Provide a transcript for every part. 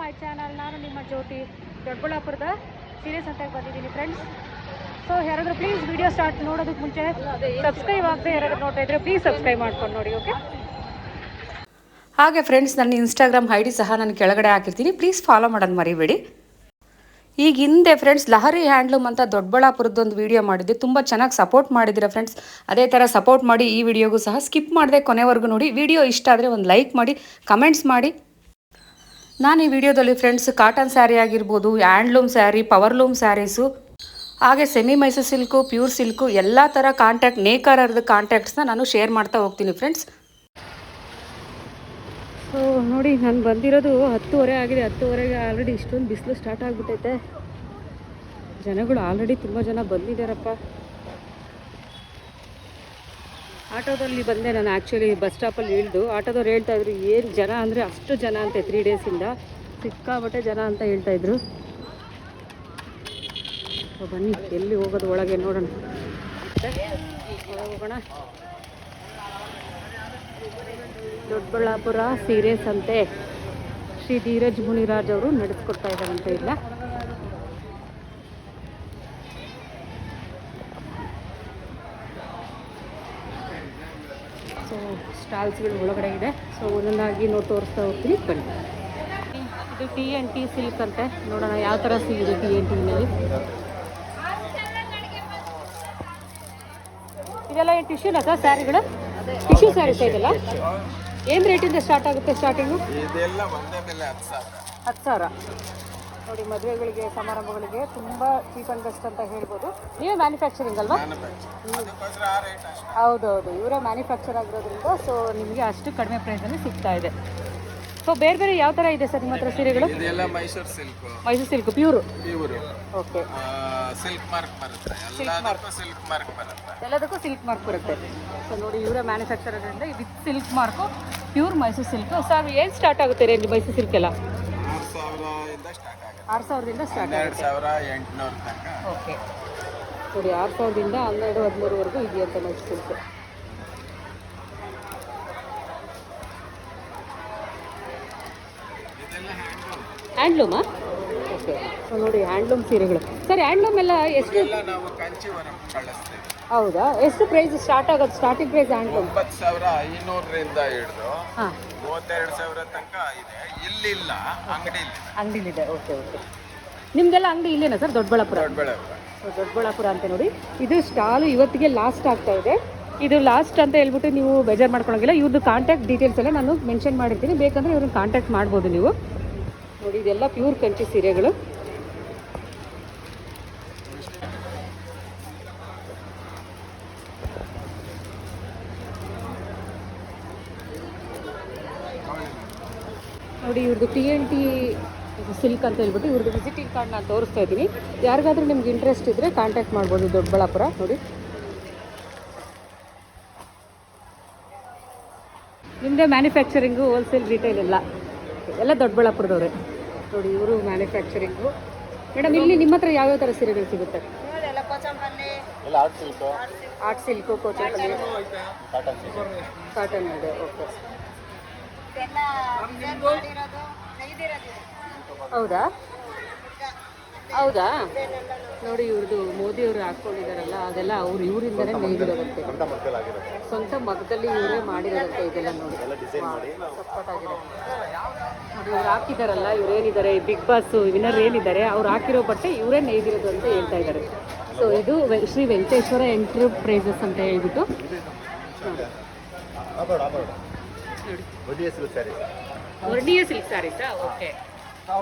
My channel. ನಾನು ನಿಮ್ಮ ಜ್ಯೋತಿ ದೊಡ್ಡಬಳ್ಳಾಪುರದ ಸೀರೆ ಸಂತೆಗೆ ಬಂದಿದ್ದೀನಿ ಫ್ರೆಂಡ್ಸ್. ಸೊ ಯಾರಾದರೂ ಪ್ಲೀಸ್ ವಿಡಿಯೋ ಸ್ಟಾರ್ಟ್ ನೋಡೋದಕ್ಕೆ ಮುಂಚೆ ಸಬ್ಸ್ಕ್ರೈಬ್ ಆಗದೆ ಯಾರಾದರೂ ನೋಡ್ತಾ ಇದ್ರೆ ಪ್ಲೀಸ್ ಸಬ್ಸ್ಕ್ರೈಬ್ ಮಾಡ್ಕೊಂಡು ನೋಡಿ. ಓಕೆ. ಹಾಗೆ ಫ್ರೆಂಡ್ಸ್, ನನ್ನ ಇನ್ಸ್ಟಾಗ್ರಾಮ್ ಐಡಿ ಸಹ ನಾನು ಕೆಳಗಡೆ ಹಾಕಿರ್ತೀನಿ, ಪ್ಲೀಸ್ ಫಾಲೋ ಮಾಡೋದು ಮರಿಬೇಡಿ. ಈಗ ಹಿಂದೆ ಫ್ರೆಂಡ್ಸ್ ಲಹರಿ ಹ್ಯಾಂಡ್ಲೂಮ್ ಅಂತ ದೊಡ್ಡಬಳ್ಳಾಪುರದ್ದೊಂದು ವೀಡಿಯೋ ಮಾಡಿದ್ದೆ, ತುಂಬ ಚೆನ್ನಾಗಿ ಸಪೋರ್ಟ್ ಮಾಡಿದ್ದೀರಾ ಫ್ರೆಂಡ್ಸ್. ಅದೇ ಥರ ಸಪೋರ್ಟ್ ಮಾಡಿ ಈ ವಿಡಿಯೋಗೂ ಸಹ ಸ್ಕಿಪ್ ಮಾಡದೆ ಕೊನೆವರೆಗೂ ನೋಡಿ. ವಿಡಿಯೋ ಇಷ್ಟ ಆದರೆ ಒಂದು ಲೈಕ್ ಮಾಡಿ, ಕಮೆಂಟ್ಸ್ ಮಾಡಿ. ನಾನು ಈ ವಿಡಿಯೋದಲ್ಲಿ ಫ್ರೆಂಡ್ಸ್ ಕಾಟನ್ ಸ್ಯಾರಿ ಆಗಿರ್ಬೋದು, ಹ್ಯಾಂಡ್ಲೂಮ್ ಸ್ಯಾರಿ, ಪವರ್ಲೂಮ್ ಸ್ಯಾರೀಸು, ಹಾಗೆ semi Mysuru silk, pure silk ಎಲ್ಲ ಥರ ನೇಕಾರರದ ಕಾಂಟ್ಯಾಕ್ಟ್ಸ್ನ ನಾನು ಶೇರ್ ಮಾಡ್ತಾ ಹೋಗ್ತೀನಿ ಫ್ರೆಂಡ್ಸ್. ಸೊ ನೋಡಿ, ನಾನು ಬಂದಿರೋದು 10:30 ಆಗಿದೆ. 10:30ಗೆ ಆಲ್ರೆಡಿ ಇಷ್ಟೊಂದು ಬಿಸಿಲು ಸ್ಟಾರ್ಟ್ ಆಗಿಬಿಟ್ಟೈತೆ. ಜನಗಳು ಆಲ್ರೆಡಿ ತುಂಬ ಜನ ಬಂದಿದ್ದಾರಪ್ಪ. ಆಟೋದಲ್ಲಿ ಬಂದೆ ನಾನು. ಆ್ಯಕ್ಚುಲಿ ಬಸ್ ಸ್ಟಾಪಲ್ಲಿ ಇಳಿದು ಆಟೋದವ್ರು ಹೇಳ್ತಾಯಿದ್ರು, ಏನು ಜನ ಅಂದರೆ ಅಷ್ಟು ಜನ ಅಂತೆ, 3 ಡೇಸಿಂದ ಸಿಕ್ಕಾಬಟ್ಟೆ ಜನ ಅಂತ ಹೇಳ್ತಾಯಿದ್ರು. ಬನ್ನಿ, ಎಲ್ಲಿ ಹೋಗೋದು ಒಳಗೆ ನೋಡೋಣ, ಹೋಗೋಣ. ದೊಡ್ಡಬಳ್ಳಾಪುರ ಸೀರೆ ಸಂತೆ ಶ್ರೀ ಧೀರಜ್ ಮುನಿರಾಜ್ ಅವರು ನಡೆಸ್ಕೊಡ್ತಾ ಇದ್ದಾರಂತೆ. ಇಲ್ಲ ಸೊ ಸ್ಟಾಲ್ಸ್ಗಳು ಒಳಗಡೆ ಇದೆ. ಸೊ ಒಂದೊಂದಾಗಿ ನೋಡಿ ತೋರಿಸ್ತಾ ಹೋಗ್ತೀನಿ, ಬನ್ನಿ. ಇದು TNT ಸಿಲ್ಕ್ ಅಂತೆ. ನೋಡೋಣ ಯಾವ ಥರ ಸಿಗಿದೆ TNTನಲ್ಲಿ. ಇದೆಲ್ಲ ಏನು ಟಿಶ್ಯೂನಾ ಸರ್ ಸ್ಯಾರಿಗಳು? ಟಿಶ್ಯೂ ಸ್ಯಾರೀಸ್ ಇದೆಲ್ಲ ಏನು ರೇಟಿಂದ ಸ್ಟಾರ್ಟ್ ಆಗುತ್ತೆ? ಸ್ಟಾರ್ಟಿಂಗು 10,000 ನೋಡಿ. ಮದುವೆಗಳಿಗೆ, ಸಮಾರಂಭಗಳಿಗೆ ತುಂಬ ಚೀಪ್ ಆ್ಯಂಡ್ ಬೆಸ್ಟ್ ಅಂತ ಹೇಳ್ಬೋದು. ನೀವೇ ಮ್ಯಾನುಫ್ಯಾಕ್ಚರಿಂಗ್ ಅಲ್ವಾ? ಹೌದೌದು, ಇವರೇ ಮ್ಯಾನುಫ್ಯಾಕ್ಚರ್ ಆಗಿರೋದ್ರಿಂದ ಸೊ ನಿಮಗೆ ಅಷ್ಟು ಕಡಿಮೆ ಪ್ರೈಸಲ್ಲಿ ಸಿಗ್ತಾ ಇದೆ. ಸೊ ಬೇರೆ ಬೇರೆ ಯಾವ ಥರ ಇದೆ ಸರ್ ನಿಮ್ಮ ಹತ್ರ ಸೀರೆಗಳು? Mysuru silk pure. Okay. Silk mark ಬರುತ್ತೆ, ಎಲ್ಲದಕ್ಕೂ ಸಿಲ್ಕ್ ಮಾರ್ಕ್ ಬರುತ್ತೆ. ಸೊ ನೋಡಿ, ಇವರೇ ಮ್ಯಾನುಫ್ಯಾಕ್ಚರ್ ಆಗೋದ್ರಿಂದ with silk mark, pure Mysuru silk. Sir ಏನು ಸ್ಟಾರ್ಟ್ ಆಗುತ್ತೆ ರೇಂಜ್ ಮೈಸೂರು ಸಿಲ್ಕ್ ಎಲ್ಲ? 6,000ದಿಂದ ಸ್ಟಾರ್ಟ್ ಆಗುತ್ತೆ. 2,800 ತನಕ. ಓಕೆ. ನೋಡಿ, 6,000ದಿಂದ 12,000-13,000ವರೆಗೂ ಇದೆಯಂತ ಮೈಸೂರು ಸಿಲ್ಕ್. ಹ್ಯಾಂಡ್ಲೂಮಾ? ಓಕೆ. ಸೊ ನೋಡಿ, ಹ್ಯಾಂಡ್ಲೂಮ್ ಸೀರೆಗಳು. ಸರ್ ಹ್ಯಾಂಡ್ಲೂಮ್ ಎಲ್ಲ ಎಷ್ಟು? ನಾವು ಕಾಂಚೀವರಂ ಕಳಿಸ್ತೀವಿ. ಹೌದಾ? ಎಷ್ಟು ಪ್ರೈಸ್ ಸ್ಟಾರ್ಟ್ ಆಗೋದು? ಸ್ಟಾರ್ಟಿಂಗ್ ಪ್ರೈಸ್ ಹ್ಯಾಂಡ್ಲೂಮ್ 9,500ರಿಂದ ಹಿಡಿದು 32,000 ತನಕ ಇದೆ. ಇಲ್ಲಿಲ್ಲ, ಅಂಗಡಿಲಿದೆ. ಓಕೆ. ನಿಮ್ದೆಲ್ಲ ಅಂಗಡಿ ಇಲ್ಲೇನಾ ಸರ್? ದೊಡ್ಡಬಳ್ಳಾಪುರ ಅಂತ ನೋಡಿ. ಇದು ಸ್ಟಾಲು ಇವತ್ತಿಗೆ ಲಾಸ್ಟ್ ಆಗ್ತಾ ಇದೆ. ಇದು ಲಾಸ್ಟ್ ಅಂತ ಹೇಳ್ಬಿಟ್ಟು ನೀವು ಬೇಜಾರು ಮಾಡ್ಕೊಳಂಗಿಲ್ಲ. ಇವ್ರದ್ದು ಕಾಂಟ್ಯಾಕ್ಟ್ ಡೀಟೇಲ್ಸ್ ಎಲ್ಲ ನಾನು ಮೆನ್ಷನ್ ಮಾಡಿರ್ತೀನಿ, ಬೇಕಂದರೆ ಇವ್ರನ್ನ ಕಾಂಟ್ಯಾಕ್ಟ್ ಮಾಡ್ಬೋದು ನೀವು. ನೋಡಿ, ಇದೆಲ್ಲ ಪ್ಯೂರ್ ಕಂಚಿ ಸೀರೆಗಳು. ನೋಡಿ, ಇವ್ರದ್ದು TNT ಸಿಲ್ಕ್ ಅಂತ ಹೇಳ್ಬಿಟ್ಟು ಇವ್ರದ್ದು ವಿಸಿಟಿಂಗ್ ಕಾರ್ಡ್ ನಾನು ತೋರಿಸ್ತಾ ಇದ್ದೀನಿ. ಯಾರಿಗಾದ್ರೂ ನಿಮ್ಗೆ ಇಂಟ್ರೆಸ್ಟ್ ಇದ್ದರೆ ಕಾಂಟ್ಯಾಕ್ಟ್ ಮಾಡ್ಬೋದು. ದೊಡ್ಡಬಳ್ಳಾಪುರ ನೋಡಿ. ನಿಮ್ಮದೇ ಮ್ಯಾನುಫ್ಯಾಕ್ಚರಿಂಗು, ಹೋಲ್ಸೇಲ್, ರಿಟೇಲ್ ಎಲ್ಲ ದೊಡ್ಡಬಳ್ಳಾಪುರದವ್ರೆ. ನೋಡಿ, ಇವರು ಮ್ಯಾನುಫ್ಯಾಕ್ಚರಿಂಗು. ಮೇಡಮ್, ಇಲ್ಲಿ ನಿಮ್ಮ ಹತ್ರ ಯಾವ್ಯಾವ ಥರ ಸೀರೆಗಳು ಸಿಗುತ್ತೆ? ಆರ್ಟ್ ಸಿಲ್ಕು, ಕೋಚಂಪಲ್ಲಿ, ಕಾಟನ್ ಇದೆ. ಓಕೆ. ಹೌದಾ? ನೋಡಿ, ಇವ್ರದ್ದು ಮೋದಿಯವರು ಹಾಕ್ಕೊಂಡಿದ್ದಾರಲ್ಲ, ಅದೆಲ್ಲ ಇವರಿಂದಲೇ ನೇಯ್ದಿರೋದಂತೆ. ಸ್ವಂತ ಮಗದಲ್ಲಿ ಇವರೇ ಮಾಡಿರೋದಂತೆ ಇದೆಲ್ಲ. ನೋಡಿ, ಸಪೋರ್ಟಾಗಿದೆ. ನೋಡಿ, ಇವ್ರು ಹಾಕಿದಾರಲ್ಲ, ಇವರೇನಿದ್ದಾರೆ ಬಿಗ್ ಬಾಸ್ ವಿನ್ನರ್ ಏನಿದ್ದಾರೆ, ಅವ್ರು ಹಾಕಿರೋ ಬಟ್ಟೆ ಇವರೇ ನೇಯ್ದಿರೋದು ಅಂತ ಹೇಳ್ತಾ ಇದ್ದಾರೆ. ಸೊ ಇದು ಶ್ರೀ ವೆಂಕಟೇಶ್ವರ ಎಂಟರ್ಪ್ರೈಸಸ್ ಅಂತ ಹೇಳ್ಬಿಟ್ಟು. ವರ್ಣೀಯ ಸಿಲ್ಕ್ ಸ್ಯಾರೀಸಾ? ಓಕೆ.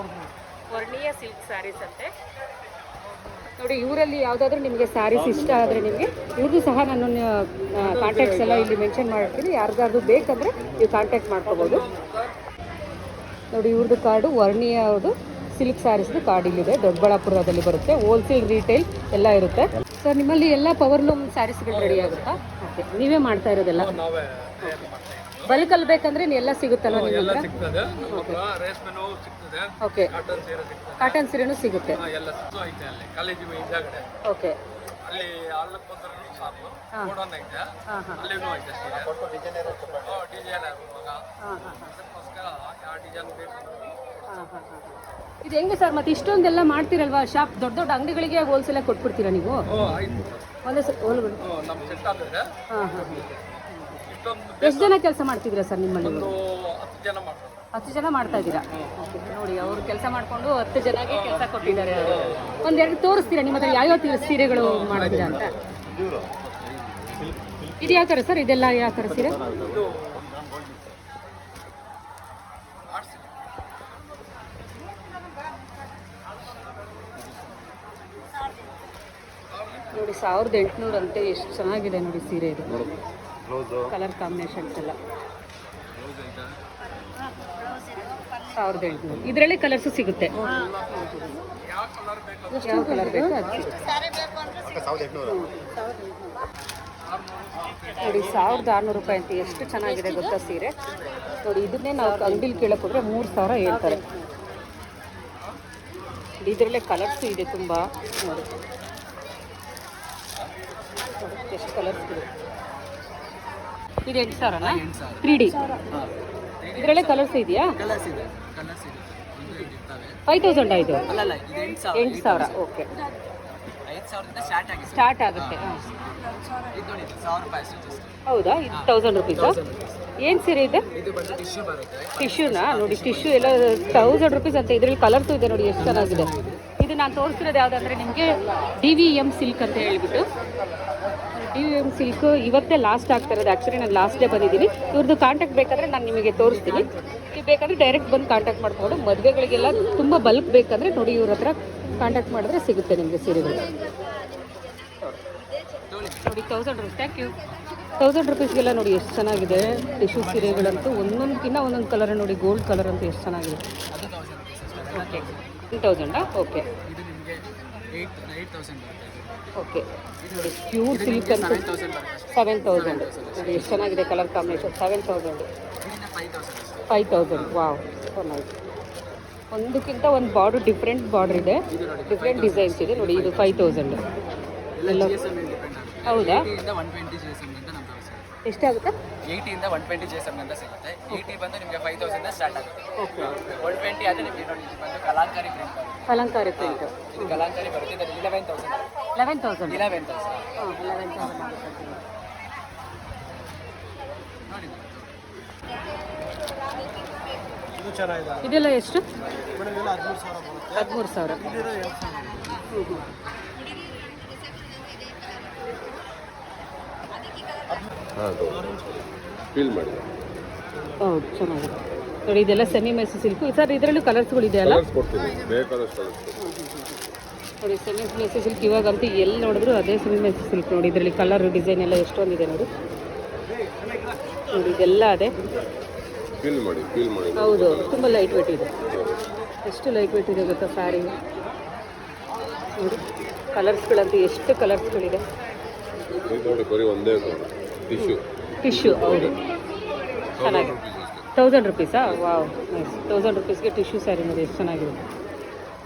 ವರ್ಣೀಯ ಸಿಲ್ಕ್ ಸ್ಯಾರೀಸ್ ಅಂತೆ. ನೋಡಿ, ಇವರಲ್ಲಿ ಯಾವುದಾದ್ರೂ ನಿಮಗೆ ಸ್ಯಾರೀಸ್ ಇಷ್ಟ ಆದರೆ ನಿಮಗೆ ಇವ್ರದ್ದು ಸಹ ನಾನು ಕಾಂಟ್ಯಾಕ್ಟ್ಸ್ ಎಲ್ಲ ಇಲ್ಲಿ ಮೆನ್ಷನ್ ಮಾಡಿರ್ತೀನಿ. ಯಾರಿಗಾದ್ರೂ ಬೇಕಂದರೆ ನೀವು ಕಾಂಟ್ಯಾಕ್ಟ್ ಮಾಡ್ಕೋಬೋದು. ನೋಡಿ, ಇವ್ರದ್ದು ಕಾರ್ಡು ವರ್ಣೀಯ ಅವ್ರದ್ದು ಸಿಲ್ಕ್ ಸ್ಯಾರೀಸ್ದು ಕಾರ್ಡ್ ಇಲ್ಲಿದೆ. ದೊಡ್ಡಬಳ್ಳಾಪುರದಲ್ಲಿ ಬರುತ್ತೆ. ಹೋಲ್ಸೇಲ್, ರಿಟೇಲ್ ಎಲ್ಲ ಇರುತ್ತೆ. ಸೊ ನಿಮ್ಮಲ್ಲಿ ಎಲ್ಲ ಪವರ್ಲೂಮ್ ಸ್ಯಾರೀಸ್ಗಳು ರೆಡಿ ಆಗುತ್ತಾ? ಓಕೆ. ನೀವೇ ಮಾಡ್ತಾ ಇರೋದೆಲ್ಲ? ಬಲ್ಕಲ್ಲಿ ಬೇಕಂದ್ರೆ ಎಲ್ಲ ಸಿಗುತ್ತಲ್ಲ ನಿಮ್ಮ ಹತ್ರ? ಓಕೆ. ಕಾಟನ್ ಸೀರೆನೂ ಸಿಗುತ್ತೆ. ಓಕೆ. ಹಾಂ ಹಾಂ ಹಾಂ. ಇದು ಹೆಂಗೆ ಸರ್ ಮತ್ತೆ ಇಷ್ಟೊಂದೆಲ್ಲ ಮಾಡ್ತೀರಲ್ವಾ ಶಾಪ್ ದೊಡ್ಡ ದೊಡ್ಡ ಅಂಗಡಿಗಳಿಗೆ ಹೋಲ್ಸೇಲಾಗಿ ಕೊಟ್ಬಿಡ್ತೀರಾ ನೀವು? ಒಂದೇ ಸರ್ ಹೋಲ್ಗಳು. ಹಾಂ ಹಾಂ. ಎಷ್ಟು ಜನ ಕೆಲಸ ಮಾಡ್ತಿದ್ದೀರಾ ಸರ್ ನಿಮ್ಮಲ್ಲಿ? 10 ಜನ ಮಾಡ್ತಾ ಇದ್ದೀರಾ? ನೋಡಿ ಅವರು ಕೆಲಸ ಮಾಡಿಕೊಂಡು 10 ಜನಕ್ಕೆ ಕೆಲಸ ಕೊಟ್ಟಿದ್ದಾರೆ. ಒಂದೆರಡು ತೋರಿಸ್ತೀರಾ ನಿಮ್ಮ ಹತ್ರ ಯಾವ್ಯಾವ ಸೀರೆಗಳು ಮಾಡಿದ್ದೀರಾ ಅಂತ? ಇದು ಯಾವ ಥರ ಸರ್? ಇದೆಲ್ಲ ಯಾವ ಥರ ಸೀರೆ? ನೋಡಿ 1800 ಅಂತೆ. ಎಷ್ಟು ಚೆನ್ನಾಗಿದೆ ನೋಡಿ ಸೀರೆ ಇದು. ಕಲರ್ ಕಾಂಬಿನೇಷನ್ಸ್ ಎಲ್ಲ 1800. ಇದರಲ್ಲಿ ಕಲರ್ಸು ಸಿಗುತ್ತೆ. ಯಾವ ಕಲರ್ ಬೇಕು ಅದಕ್ಕೆ ನೋಡಿ. 1600 ರೂಪಾಯಿ ಅಂತ. ಎಷ್ಟು ಚೆನ್ನಾಗಿದೆ ಗೊತ್ತಾ ಸೀರೆ. ನೋಡಿ ಇದನ್ನೇ ನಾವು ಅಂಗಡಿಲಿ ಕೇಳಕ್ಕೆ ಹೋದ್ರೆ 3000 ಹೇಳ್ತಾರೆ. ಇದರಲ್ಲೇ ಕಲರ್ಸು ಇದೆ ತುಂಬ. ನೋಡಿ ಎಷ್ಟು ಕಲರ್ಸ್ ಇದೆ. ಇದು 8000ನಾ? 3D. ಇದರಲ್ಲೇ ಕಲರ್ಸ್ ಇದೆಯಾ? 5000 ಆಯಿತು. 8000. ಓಕೆ, ಸ್ಟಾರ್ಟ್ ಆಗುತ್ತೆ. ಹೌದಾ? ಇದು 1000 ರುಪೀಸಾ? ಏನು ಸೀರೆ ಇದೆ? ಟಿಶ್ಯೂನಾ? ನೋಡಿ ಟಿಶ್ಯೂ ಎಲ್ಲ 1000 ರುಪೀಸ್ ಅಂತ. ಇದರಲ್ಲಿ ಕಲರ್ಸು ಇದೆ ನೋಡಿ ಎಷ್ಟು ಚೆನ್ನಾಗಿದೆ. ಇದು ನಾನು ತೋರಿಸ್ತಿರೋದು ಯಾವುದಂದ್ರೆ ನಿಮಗೆ DVM ಸಿಲ್ಕ್ ಅಂತ ಹೇಳ್ಬಿಟ್ಟು. DVM ಸಿಲ್ಕ್ ಇವತ್ತೇ ಲಾಸ್ಟ್ ಆಗ್ತಾ ಇರೋದು. ಆ್ಯಕ್ಚುಲಿ ನಾನು ಲಾಸ್ಟ್ ಡೇ ಬಂದಿದ್ದೀನಿ. ಇವ್ರದ್ದು ಕಾಂಟ್ಯಾಕ್ಟ್ ಬೇಕಾದರೆ ನಾನು ನಿಮಗೆ ತೋರಿಸ್ತೀನಿ. ನೀವು ಬೇಕಾದರೆ ಡೈರೆಕ್ಟ್ ಬಂದು ಕಾಂಟ್ಯಾಕ್ಟ್ ಮಾಡ್ಕೊಂಡು, ಮದುವೆಗಳಿಗೆಲ್ಲ ತುಂಬ ಬಲ್ಕ್ ಬೇಕಂದರೆ ನೋಡಿ ಇವ್ರ ಹತ್ರ ಕಾಂಟ್ಯಾಕ್ಟ್ ಮಾಡಿದ್ರೆ ಸಿಗುತ್ತೆ ನಿಮಗೆ ಸೀರೆಗಳು. ನೋಡಿ 1000 ರುಪೀಸ್. Thank you. 1000 ರುಪೀಸ್ಗೆಲ್ಲ ನೋಡಿ ಎಷ್ಟು ಚೆನ್ನಾಗಿದೆ ಟಿಶ್ಯೂ ಸೀರೆಗಳಂತೂ. ಒಂದೊಂದಕ್ಕಿಂತ ಒಂದೊಂದು ಕಲರ್ ನೋಡಿ. ಗೋಲ್ಡ್ ಕಲರ್ ಅಂತೂ ಎಷ್ಟು ಚೆನ್ನಾಗಿದೆ. ಓಕೆ, 1000. Okay okay. ನೋಡಿ ಪ್ಯೂರ್ ಸಿಲ್ಕ್ ಅಂತೂ 7000. ನೋಡಿ ಎಷ್ಟು ಚೆನ್ನಾಗಿದೆ colour combination. 7000. 5000. Wow, so nice. ಒಂದಕ್ಕಿಂತ ಒಂದು ಬಾರ್ಡ್ರ್ ಡಿಫ್ರೆಂಟ್ ಬಾರ್ಡ್ರ್ ಇದೆ, ಡಿಫ್ರೆಂಟ್ ಡಿಸೈನ್ಸ್ ಇದೆ ನೋಡಿ. ಇದು 5000 ಎಲ್ಲ. ಹೌದಾ? ಎಷ್ಟಾಗುತ್ತೆ? 80 ಇಂದ 120 GSM ಅಂತ ಸಿಗುತ್ತೆ. 80 ಬಂದು ನಿಮಗೆ 5000 ಸ್ಟಾರ್ಟ್ ಆಗುತ್ತೆ. ಓಕೆ. 120 ಆದರೆ ನಿಮಗೆ ನೋಡಿ ಇದು ಬಂದು ಕಲಾಂಕಾರಿ ಪ್ರಿಂಟ್ ಬರುತ್ತೆ. ಕಲಂಕಾರಿ ಪ್ರಿಂಟ್. ಇದು ಕಲಾಂಕಾರಿ ಬರುತ್ತೆ. ಇದು 11000. 11000. 11000. ಹಾಂ, 11000 ಆಗುತ್ತೆ. ಇದು ಚೆನ್ನಾಗಿದೆ. ಇದೆಲ್ಲ ಎಷ್ಟು? ಮೇಡಮ್ ಇದೆಲ್ಲ 13000 ಬರುತ್ತೆ. 13000. ಇದು 2000. ಹ್ಞೂ ಹ್ಞೂ. ಫೀಲ್ ಮಾಡಿ. ಹೌದು, ಚೆನ್ನಾಗಿದೆ ನೋಡಿ. ಇದೆಲ್ಲ ಸೆಮಿ ಮೈಸೂರು ಸಿಲ್ಕು ಸರ್. ಇದರಲ್ಲೂ ಕಲರ್ಸ್ಗಳು ಇದೆಯಲ್ಲ? ಕೊಡ್ತೀನಿ, ಬೇಕಾದಷ್ಟು ನೋಡಿ ಸೆಮಿ ಮೈಸೂರು ಸಿಲ್ಕ್. ಇವಾಗಂತೂ ಎಲ್ಲಿ ನೋಡಿದ್ರು ಅದೇ ಸೆಮಿ ಮೈಸೂರು ಸಿಲ್ಕ್ ನೋಡಿ. ಇದರಲ್ಲಿ ಕಲರ್ ಡಿಸೈನ್ ಎಲ್ಲ ಎಷ್ಟೊಂದಿದೆ ನೋಡಿ. ನೋಡಿ ಇದೆಲ್ಲ ಅದೇ. ಫೀಲ್ ಮಾಡಿ, ಫೀಲ್ ಮಾಡಿ. ಹೌದು, ತುಂಬ ಲೈಟ್ ವೇಟ್ ಇದೆ. ಎಷ್ಟು ಲೈಟ್ ವೇಟ್ ಇದೆ ಗೊತ್ತಾ ಸ್ಯಾರಿ. ನೋಡಿ ಕಲರ್ಸ್ಗಳಂತೂ ಎಷ್ಟು ಕಲರ್ಸ್ಗಳಿದೆ ನೋಡಿ. ಬರೀ ಒಂದೇ ಟಿಶ್ಯೂ. ಟಿಶ್ಯೂ. ಹೌದು, ಚೆನ್ನಾಗಿದೆ. 1000 ರುಪೀಸಾ? Wow, nice. 1000 ರುಪೀಸ್ಗೆ ಟಿಶ್ಯೂ ಸ್ಯಾರಿ ನೋಡಿ ಎಷ್ಟು ಚೆನ್ನಾಗಿದೆ.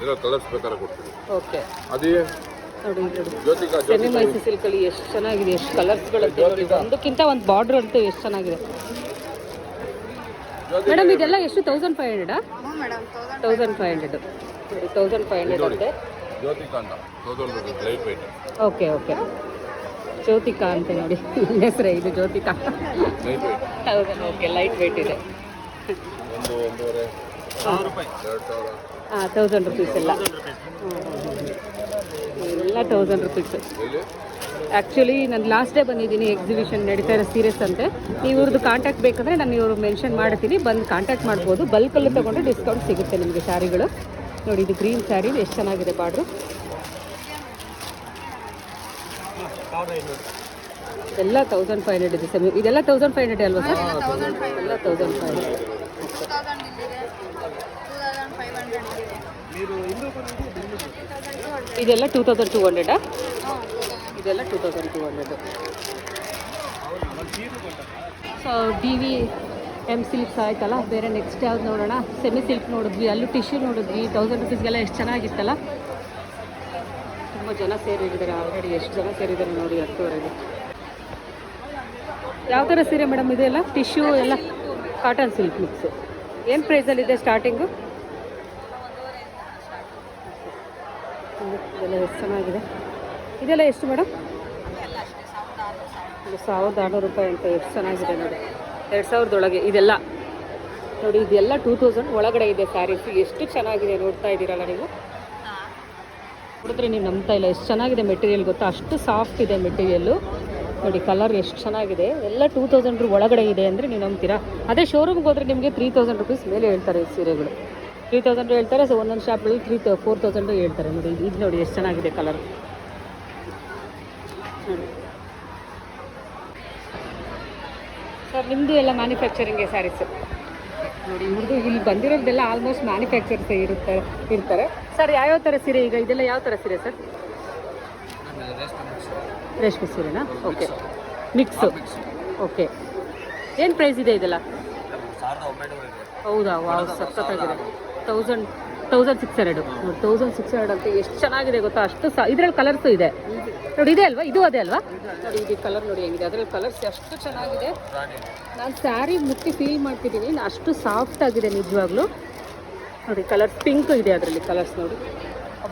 ಎಲ್ಲ ಕಲರ್ಸ್ ಬೇಕಾದ್ರೆ ಕೊಡ್ತೀನಿ. ಓಕೆ, ಅದೇ ನೋಡಿ ಸೆಮಿ ಮೈಸೂರು ಸಿಲ್ಕಲ್ಲಿ ಎಷ್ಟು ಚೆನ್ನಾಗಿದೆ. ಎಷ್ಟು ಕಲರ್ಸ್ಗಳಂತೆ ನೋಡಿ. ಒಂದಕ್ಕಿಂತ ಒಂದು ಬಾರ್ಡ್ರ್ ಅಂತೂ ಎಷ್ಟು ಚೆನ್ನಾಗಿದೆ. ಮೇಡಮ್ ಇದೆಲ್ಲ ಎಷ್ಟು? 1500? 1500. ನೋಡಿ 1500 ಅಂತೆ. ಜ್ಯೋತಿಕಾ ಅಂತ 1000 rupees light weight. Okay okay. Jyothika ಅಂತ ನೋಡಿ ಹೆಸರೇ ಇದು, ಜ್ಯೋತಿಕಾ. Light weight. ಹೌದಾ? ಓಕೆ, ಲೈಟ್ ವೆಯ್ಟ್ ಇದೆ. 1,500 ರೂಪಾಯಿ. 2,000. ಹಾಂ, 1000 ರುಪೀಸ್ ಎಲ್ಲ. ಎಲ್ಲ 1000 ರುಪೀಸ್. ಆ್ಯಕ್ಚುಲಿ ನಾನು ಲಾಸ್ಟ್ ಡೇ ಬಂದಿದ್ದೀನಿ. ಎಕ್ಸಿಬಿಷನ್ ನಡೀತಾ ಇರೋ ಸೀರೆಸ್ ಅಂತೆ. ನೀವು ಇವ್ರದ್ದು ಕಾಂಟ್ಯಾಕ್ಟ್ ಬೇಕಂದರೆ ನಾನು ಇವರು ಮೆನ್ಷನ್ ಮಾಡ್ತೀನಿ, ಬಂದು ಕಾಂಟ್ಯಾಕ್ಟ್ ಮಾಡ್ಬೋದು. ಬಲ್ಕಲ್ಲಿ ತೊಗೊಂಡ್ರೆ ಡಿಸ್ಕೌಂಟ್ ಸಿಗುತ್ತೆ ನಿಮಗೆ ಸ್ಯಾರಿಗಳು. ನೋಡಿ ಇದು ಗ್ರೀನ್ ಸ್ಯಾರಿ ಎಷ್ಟು ಚೆನ್ನಾಗಿದೆ ಬಾರ್ಡ್ರು. ಎಲ್ಲ 1500 ಇದೆ ಸೆಮಿ. ಇದೆಲ್ಲ 1500 ಅಲ್ವಾ ಸರ್? ಎಲ್ಲ 1500. ಇದೆಲ್ಲ 2200. ಇದೆಲ್ಲ 2200. ಸೊ DVM ಸಿಲ್ಕ್ಸ್ ಆಯ್ತಲ್ಲ. ಬೇರೆ ನೆಕ್ಸ್ಟ್ ಯಾವ್ದು ನೋಡೋಣ? ಸೆಮಿ ಸಿಲ್ಕ್ ನೋಡಿದ್ವಿ, ಅಲ್ಲೂ ಟಿಶ್ಯೂ ನೋಡಿದ್ವಿ. 1000 ರುಪೀಸ್ಗೆಲ್ಲ ಎಷ್ಟು ಚೆನ್ನಾಗಿತ್ತಲ್ಲ. ತುಂಬ ಜನ ಸೇರಿದ್ದಾರೆ ಆಲ್ರೆಡಿ. ಎಷ್ಟು ಜನ ಸೇರಿದ್ದಾರೆ ನೋಡಿ 10:30ಗೆ. ಯಾವ ಥರ ಸೀರೆ ಮೇಡಮ್ ಇದೆಲ್ಲ? ಟಿಶ್ಯೂ ಎಲ್ಲ ಕಾಟನ್ ಸಿಲ್ಕ್ ಮಿಕ್ಸು. ಏನು ಪ್ರೈಸಲ್ಲಿದೆ ಸ್ಟಾರ್ಟಿಂಗು? ಇದೆಲ್ಲ ಎಷ್ಟು ಚೆನ್ನಾಗಿದೆ. ಇದೆಲ್ಲ ಎಷ್ಟು ಮೇಡಮ್? ಇದು 1600 ರೂಪಾಯಿ ಅಂತ. ಎಷ್ಟು ಚೆನ್ನಾಗಿದೆ ನೋಡಿ, 2000 ಒಳಗೆ ಇದೆಲ್ಲ ನೋಡಿ. ಇದೆಲ್ಲ 2000 ಒಳಗಡೆ ಇದೆ ಸ್ಯಾರೀಸ್. ಎಷ್ಟು ಚೆನ್ನಾಗಿದೆ ನೋಡ್ತಾ ಇದ್ದೀರಲ್ಲ ನೀವು. ನೋಡಿದ್ರೆ ನೀವು ನಂಬ್ತಾ ಇಲ್ಲ ಎಷ್ಟು ಚೆನ್ನಾಗಿದೆ ಮೆಟೀರಿಯಲ್ ಗೊತ್ತಾ, ಅಷ್ಟು ಸಾಫ್ಟ್ ಇದೆ ಮೆಟೀರಿಯಲ್ಲು ನೋಡಿ. ಕಲರ್ ಎಷ್ಟು ಚೆನ್ನಾಗಿದೆ. ಎಲ್ಲ 2000 ಒಳಗಡೆ ಇದೆ ಅಂದರೆ ನೀವು ನಂಬ್ತೀರಾ? ಅದೇ ಶೋರೂಮ್ಗೆ ಹೋದರೆ ನಿಮಗೆ 3000 ರುಪೀಸ್ ಮೇಲೆ ಹೇಳ್ತಾರೆ ಈ ಸೀರೆಗಳು. 3000 ಹೇಳ್ತಾರೆ. ಸೊ ಒಂದೊಂದು ಶಾಪ್ಗಳಲ್ಲಿ 4000 ಹೇಳ್ತಾರೆ ನೋಡಿ. ಇದು ನೋಡಿ ಎಷ್ಟು ಚೆನ್ನಾಗಿದೆ ಕಲರ್ ನೋಡಿ. ಸರ್ ನಿಮ್ಮದು ಎಲ್ಲ ಮ್ಯಾನುಫ್ಯಾಕ್ಚರಿಂಗ್ಗೆ ಸ್ಯಾರೀಸು ನೋಡಿ. ಇವ್ರದ್ದು ಇಲ್ಲಿ ಬಂದಿರೋದೆಲ್ಲ ಆಲ್ಮೋಸ್ಟ್ ಮ್ಯಾನುಫ್ಯಾಕ್ಚರ್ಸ್ ಇರ್ತಾರೆ. ಸರ್ ಯಾವ್ಯಾವ ಥರ ಸೀರೆ ಈಗ ಇದೆಲ್ಲ ಯಾವ ಥರ ಸೀರೆ ಸರ್? ರೇಷ್ಮೆ ಸೀರೆನಾ? Okay, mix. ಓಕೆ, ಏನು ಪ್ರೈಸ್ ಇದೆ ಇದೆಲ್ಲ? ಹೌದಾ? ವಾವ್, ಸಖತ್ತಾಗಿದೆ. 1600 ನೋಡಿ. 1600 ಅಂತ ಎಷ್ಟು ಚೆನ್ನಾಗಿದೆ ಗೊತ್ತಾ. ಅಷ್ಟು ಇದರಲ್ಲಿ ಕಲರ್ಸು ಇದೆ ನೋಡಿ. ಇದೆ ಅಲ್ವಾ? ಇದು ಅದೇ ಅಲ್ವಾ ನೋಡಿ. ಇದು ಕಲರ್ ನೋಡಿ ಹೆಂಗಿದೆ. ಅದರಲ್ಲಿ ಕಲರ್ಸ್ ಅಷ್ಟು ಚೆನ್ನಾಗಿದೆ. ನಾನು ಸ್ಯಾರಿ ಮುಟ್ಟಿ ಫೀಲ್ ಮಾಡ್ತಿದ್ದೀನಿ, ಅಷ್ಟು ಸಾಫ್ಟ್ ಆಗಿದೆ ನಿಜವಾಗ್ಲೂ ನೋಡಿ. ಕಲರ್ಸ್ ಪಿಂಕ್ ಇದೆ ಅದರಲ್ಲಿ ಕಲರ್ಸ್ ನೋಡಿ.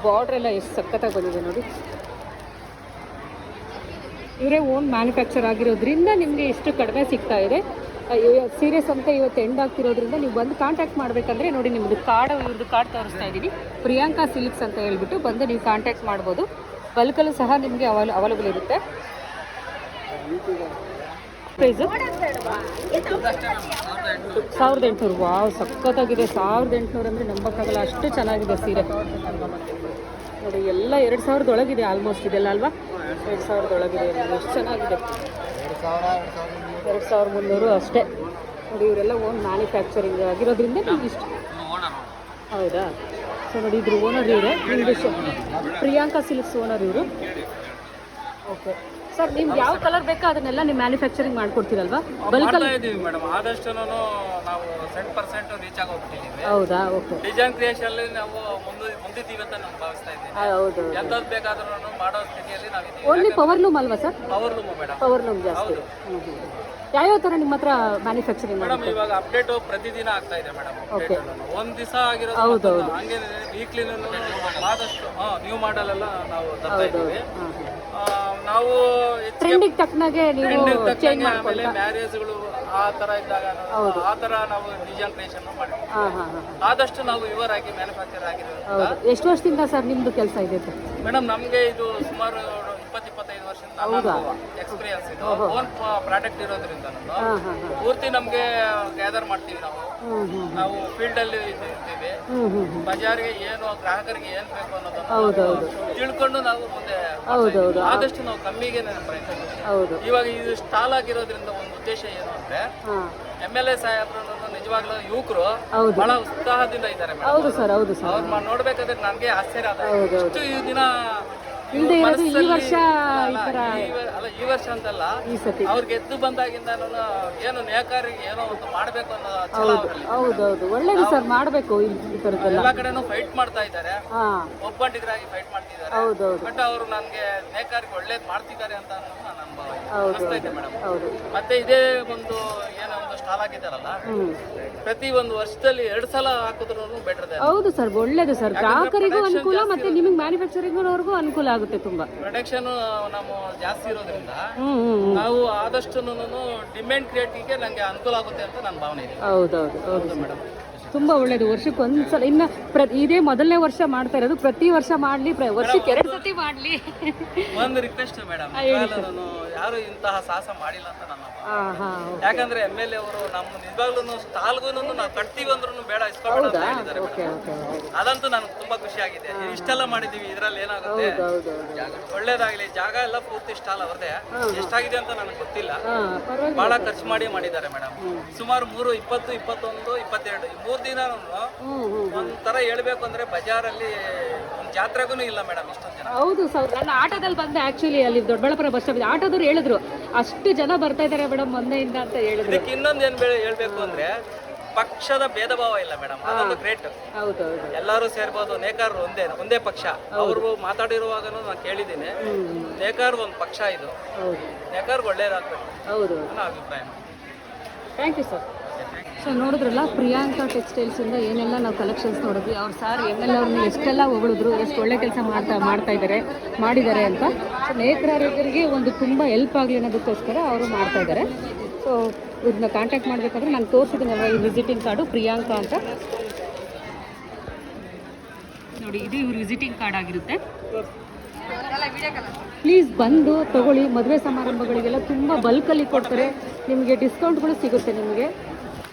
ಬಾರ್ಡ್ರ್ ಎಲ್ಲ ಎಷ್ಟು ಸಖತ್ತಾಗಿ ಬಂದಿದೆ ನೋಡಿ. ಇವರೇ ಓನ್ ಮ್ಯಾನುಫ್ಯಾಕ್ಚರ್ ಆಗಿರೋದ್ರಿಂದ ನಿಮಗೆ ಎಷ್ಟು ಕಡಿಮೆ ಸಿಗ್ತಾ ಇದೆ. ಸೀರಿಯಸ್ ಅಂತ ಇವತ್ತು ಎಂಡ್ ಆಗ್ತಿರೋದ್ರಿಂದ ನೀವು ಬಂದು ಕಾಂಟ್ಯಾಕ್ಟ್ ಮಾಡಬೇಕಂದ್ರೆ ನೋಡಿ, ನಿಮ್ಮದು ಇವ್ರದ್ದು ಕಾರ್ಡ್ ತೋರಿಸ್ತಾ ಇದ್ದೀನಿ. ಪ್ರಿಯಾಂಕಾ ಸಿಲ್ಕ್ಸ್ ಅಂತ ಹೇಳ್ಬಿಟ್ಟು ಬಂದು ನೀವು ಕಾಂಟ್ಯಾಕ್ಟ್ ಮಾಡ್ಬೋದು. ಬಲ್ಕಲ್ಲೂ ಸಹ ನಿಮಗೆ ಅವೈಲಬಲ್ ಇರುತ್ತೆ. ಪ್ರೈಸು 1800. ವಾವ್, ಸಖತ್ತಾಗಿದೆ. 1800 ಅಂದರೆ ನಂಬಕ್ಕಾಗಲ್ಲ, ಅಷ್ಟು ಚೆನ್ನಾಗಿದೆ ಸೀರೆ ನೋಡಿ. ಎಲ್ಲ 2000 ಒಳಗಿದೆ ಆಲ್ಮೋಸ್ಟ್ ಇದೆಲ್ಲ ಅಲ್ವಾ? 2000 ಒಳಗಿದೆ. ಎಷ್ಟು ಚೆನ್ನಾಗಿದೆ. 2300 ಅಷ್ಟೇ ನೋಡಿ. ಇವರೆಲ್ಲ ಓನ್ ಮ್ಯಾನುಫ್ಯಾಕ್ಚರಿಂಗ್ ಆಗಿರೋದ್ರಿಂದ ನಿಮ್ಗೆ ಇಷ್ಟು. ಹೌದಾ? ಸೊ ನೋಡಿ, ಇದ್ರ ಓನರ್ ಇವರೇ. ನಿಮ್ಮದು ಪ್ರಿಯಾಂಕಾ ಸಿಲ್ಕ್ಸ್ ಓನರ್ ಇವರು. ಓಕೆ ಸರ್, ನಿಮ್ಗೆ ಯಾವ ಕಲರ್ ಬೇಕೋ ಅದನ್ನೆಲ್ಲ ನೀವು ಮ್ಯಾನುಫ್ಯಾಕ್ಚರಿಂಗ್ ಮಾಡ್ಕೊಡ್ತೀರಲ್ವಾ? ಬಲ್ಕಲ್ಲಿ ಇದೀವಿ ಮೇಡಮ್. ಆದಷ್ಟು ನಾವು 100% ರೀಚ್ ಆಗೋಗ್ಬಿಟ್ಟಿದ್ದೀವಿ. ಹೌದಾ? ಓಕೆ. ಡಿಸೈನ್ ಕ್ರಿಯೇಷನ್ ನಾವು ಮುಂದಿದ್ದೀವಿ ಅಂತ ನಾನು ಭಾವಿಸ್ತಾ ಇದ್ದೀನಿ. ಹೌದು. ಎಂಥದ್ದು ಬೇಕಾದ್ರೂ ಮಾಡೋ ಸ್ಥಿತಿಯಲ್ಲಿ ನಾವಿದ್ದೀವಿ. ಓನ್ಲಿ ಪವರ್ ಲೂಮ್ ಅಲ್ವಾ sir? Power loom madam. Power loom ಜಾಸ್ತಿ. ಯಾವ್ಯಾವ ಥರ ನಿಮ್ಮ ಹತ್ರ ಮ್ಯಾನುಫ್ಯಾಕ್ಚರಿಂಗ್ ಮೇಡಮ್? ಇವಾಗ ಅಪ್ಡೇಟ್ ಪ್ರತಿದಿನ ಆಗ್ತಾ ಇದೆ ಮೇಡಮ್. ಓಕೆ. ಒಂದು ದಿವಸ ಆಗಿರೋದು ಹಂಗೆ ವೀಕ್ಲಿ ಆದಷ್ಟು ನ್ಯೂ ಮಾಡೆಲ್ ಎಲ್ಲ ನಾವು ತರ್ತಾ ಇದ್ದೀವಿ. ನಾವು ಟ್ರೆಂಡಿಗೆ ತಕ್ಕನಾಗೆ ನೀವು ಚೇಂಜ್ ಆಮೇಲೆ ಮ್ಯಾರೇಜ್ಗಳು ಆ ಥರ ಇದ್ದಾಗ ಆ ಥರ ನಾವು ಡಿಸೈನ್ ಕ್ರಿಯೇಷನ್ ಮಾಡ್ತೀವಿ. ಆದಷ್ಟು ನಾವು ಇವರ್ ಆಗಿ ಮ್ಯಾನುಫ್ಯಾಕ್ಚರ್ ಆಗಿರೋದು. ಎಷ್ಟು ವರ್ಷದಿಂದ ಸರ್ ನಿಮ್ಮದು ಕೆಲಸ ಇದೆ ಮೇಡಮ್? ನಮಗೆ ಇದು ಸುಮಾರು 20-25 ವರ್ಷದಿಂದ ಎಕ್ಸ್ಪೀರಿಯನ್ಸ್ ಇದೆ. ಓನ್ ಪ್ರಾಡಕ್ಟ್ ಇರೋದ್ರಿಂದ ಪೂರ್ತಿ ನಮಗೆ ಗ್ಯಾದರ್ ಮಾಡ್ತೀವಿ ನಾವು ಫೀಲ್ಡ್ ಅಲ್ಲಿ ಇರ್ತೀವಿ. ಬಜಾರ್ಗೆ ಏನು ಗ್ರಾಹಕರಿಗೆ ಏನ್ ಬೇಕು ಅನ್ನೋದನ್ನ ತಿಳ್ಕೊಂಡು ನಾವು ಮುಂದೆ ಆದಷ್ಟು ನಾವು ಕಮ್ಮಿಗೆ ಇವಾಗ ಇದು ಸ್ಟಾಲ್ ಆಗಿರೋದ್ರಿಂದ ಒಂದು ಉದ್ದೇಶ ಏನು ಅಂದ್ರೆ MLA ಸಾಹೇಬ್ರು ನಿಜವಾಗ್ಲೂ ಯುವಕರು ಬಹಳ ಉತ್ಸಾಹದಿಂದ ಇದ್ದಾರೆ. ಅವ್ರು ನೋಡ್ಬೇಕಾದ್ರೆ ನನಗೆ ಆಶ್ಚರ್ಯ ಆದ. ಈ ದಿನ ಈ ವರ್ಷ ಈ ವರ್ಷ ಅಂತಲ್ಲ, ಅವ್ರಿಗೆ ಎದ್ದು ಬಂದಾಗಿಂದ ಏನು ನೇಕಾರಿಗೆ ಏನೋ ಒಂದು ಮಾಡ್ಬೇಕು ಅನ್ನೋ ಹೌದೌದು ಒಳ್ಳೇದು ಸರ್, ಮಾಡ್ಬೇಕು. ಎಲ್ಲಾ ಕಡೆನೂ ಫೈಟ್ ಮಾಡ್ತಾ ಇದ್ದಾರೆ, ಒಬ್ಬಂಟಿಗರಾಗಿ ಫೈಟ್ ಮಾಡ್ತಿದ್ದಾರೆ. ಬಟ್ ಅವರು ನನ್ಗೆ ನೇಕಾರಿಗೆ ಒಳ್ಳೇದ್ ಮಾಡ್ತಿದ್ದಾರೆ ಅಂತ ನನ್ನ ಅನುಭವ ಇದೆ ಮೇಡಮ್. ಮತ್ತೆ ಇದೇ ಒಂದು ಏನೋ ಒಂದು ಸ್ಟಾಲ್ ಆಗಿದ್ದಾರಲ್ಲ, ಪ್ರತಿ ಒಂದು ವರ್ಷದಲ್ಲಿ 2 ಸಲ ಹಾಕಿದ್ರು ಬೆಟರ್. ಹೌದು ಸರ್, ಒಳ್ಳೇದು ಸರ್. ಗ್ರಾಹಕರಿಗೂ ಅನುಕೂಲ ಮತ್ತೆ ನಿಮಗೆ ಮ್ಯಾನುಫ್ಯಾಕ್ಚರಿಂಗ್ ಅವ್ರಿಗೂ ಅನುಕೂಲ ಆಗುತ್ತೆ. ತುಂಬಾ ಪ್ರೊಡಕ್ಷನ್ ನಾವು ಜಾಸ್ತಿ ಇರೋದ್ರಿಂದ ನಾವು ಆದಷ್ಟು ಡಿಮ್ಯಾಂಡ್ ಕ್ರಿಯೇಟಿವ್ಗೆ ನಂಗೆ ಅನುಕೂಲ ಆಗುತ್ತೆ ಅಂತ ನನ್ನ ಭಾವನೆ ಇದೆ. ಹೌದು ಮೇಡಮ್, ತುಂಬಾ ಒಳ್ಳೇದು. ವರ್ಷಕ್ಕೆ ಒಂದ್ಸಲ, ಇನ್ನ ಇದೇ ಮೊದಲನೇ ವರ್ಷ ಮಾಡ್ತಾ ಇರೋದು, ಪ್ರತಿ ವರ್ಷ ಮಾಡ್ಲಿ, ವರ್ಷಕ್ಕೆ 2 ಸತಿ ಮಾಡ್ಲಿ. ಒಂದು ರಿಕ್ವೆಸ್ಟ್ ಮೇಡಮ್, ಯಾರು ಇಂತಹ ಸಾಹಸ ಮಾಡಿಲ್ಲ ಅಂತ ನನ್ನ ಯಾಕಂದ್ರೆ MLA ಅವರು ನಮ್ಮ ನಿಜವಾಗ್ಲೂ ಸ್ಟಾಲ್ಗೂ ನಾವು ಕಟ್ತೀವಿ ಅಂದ್ರೂ ಬೇಡ ಇಸ್ಕೊಬೇಡ ಅಂತ ಹೇಳಿದ್ದಾರೆ. ಅದಂತೂ ನನಗೆ ತುಂಬಾ ಖುಷಿ ಆಗಿದೆ. ಇಷ್ಟೆಲ್ಲ ಮಾಡಿದೀವಿ, ಇದ್ರಲ್ಲಿ ಏನಾಗುತ್ತೆ, ಒಳ್ಳೇದಾಗ್ಲಿ. ಜಾಗ ಎಲ್ಲ ಪೂರ್ತಿ ಸ್ಟಾಲ್ ಅವ್ರದೇ. ಎಷ್ಟಾಗಿದೆ ಅಂತ ನನಗೆ ಗೊತ್ತಿಲ್ಲ, ಬಹಳ ಖರ್ಚು ಮಾಡಿದ್ದಾರೆ ಮೇಡಮ್. ಸುಮಾರು 3, 20, 21, 22 3 ದಿನ ಒಂಥರ ಹೇಳ್ಬೇಕು ಅಂದ್ರೆ ಬಜಾರಲ್ಲಿ ಒಂದು ಜಾತ್ರೆಗೂ ಇಲ್ಲ ಮೇಡಮ್ ಇಷ್ಟೊಂದು ಜನ. ಹೌದು ಸರ್, ನನ್ನ ಆಟೋದಲ್ಲಿ ಬಂದೆ. ಆಕ್ಚುಲಿ ಅಲ್ಲಿ ದೊಡ್ಡಬಳ್ಳಾಪುರ ಬಸ್ ಸ್ಟಾಪ್ ಆಟೋದವ್ರು ಹೇಳಿದ್ರು ಅಷ್ಟು ಜನ ಬರ್ತಾ ಇದಾರೆ ಮೇಡಮ್ ಮೊನ್ನೆಯಿಂದ ಅಂತ ಹೇಳಿದ್ರು. ಇದಕ್ಕೆ ಇನ್ನೊಂದು ಏನ್ ಹೇಳ್ಬೇಕು ಅಂದ್ರೆ, ಪಕ್ಷದ ಭೇದ ಭಾವ ಇಲ್ಲ ಮೇಡಮ್, ಅದೊಂದು ಗ್ರೇಟ್. ಎಲ್ಲರೂ ಸೇರ್ಬೋದು. ನೇಕಾರರು ಒಂದೇ ಪಕ್ಷ. ಅವರು ಮಾತಾಡಿರುವಾಗ ನಾನು ಕೇಳಿದ್ದೀನಿ, ನೇಕಾರ ಒಂದು ಪಕ್ಷ, ಇದು ನೇಕಾರ್ಗೆ ಒಳ್ಳೇದಾಗ್ಬೇಕು ಅನ್ನೋ ಅಭಿಪ್ರಾಯ. Thank you sir. ಸೊ ನೋಡಿದ್ರಲ್ಲ ಪ್ರಿಯಾಂಕಾ ಟೆಕ್ಸ್ಟೈಲ್ಸಿಂದ ಏನೆಲ್ಲ ನಾವು ಕಲೆಕ್ಷನ್ಸ್ ನೋಡಿದ್ವಿ. ಅವ್ರು ಸಾರ್ ಎಮ್.ಎಲ್. ಅವ್ರನ್ನ ಎಷ್ಟೆಲ್ಲ ಹೊಗಳಿದ್ರು, ಎಷ್ಟು ಒಳ್ಳೆ ಕೆಲಸ ಮಾಡಿದ್ದಾರೆ ಅಂತ. ಸೊ ನೇತ್ರಾರೋಗ್ಯರಿಗೆ ಒಂದು ತುಂಬ ಹೆಲ್ಪ್ ಆಗಲಿ ಅನ್ನೋದಕ್ಕೋಸ್ಕರ ಅವರು ಮಾಡ್ತಾಯಿದ್ದಾರೆ. ಸೊ ಇದನ್ನ ಕಾಂಟ್ಯಾಕ್ಟ್ ಮಾಡಬೇಕಂದ್ರೆ ನಾನು ತೋರಿಸಿದ್ದೀನಲ್ಲ ಈ ವಿಸಿಟಿಂಗ್ ಕಾರ್ಡು ಪ್ರಿಯಾಂಕಾ ಅಂತ ನೋಡಿ. ಇದು ಇವ್ರ ವಿಸಿಟಿಂಗ್ ಕಾರ್ಡ್ ಆಗಿರುತ್ತೆ. ಪ್ಲೀಸ್ ಬಂದು ತಗೊಳ್ಳಿ. ಮದುವೆ ಸಮಾರಂಭಗಳಿಗೆಲ್ಲ ತುಂಬ ಬಲ್ಕಲ್ಲಿ ಕೊಡ್ತಾರೆ, ನಿಮಗೆ ಡಿಸ್ಕೌಂಟ್ಗಳು ಸಿಗುತ್ತೆ. ನಿಮಗೆ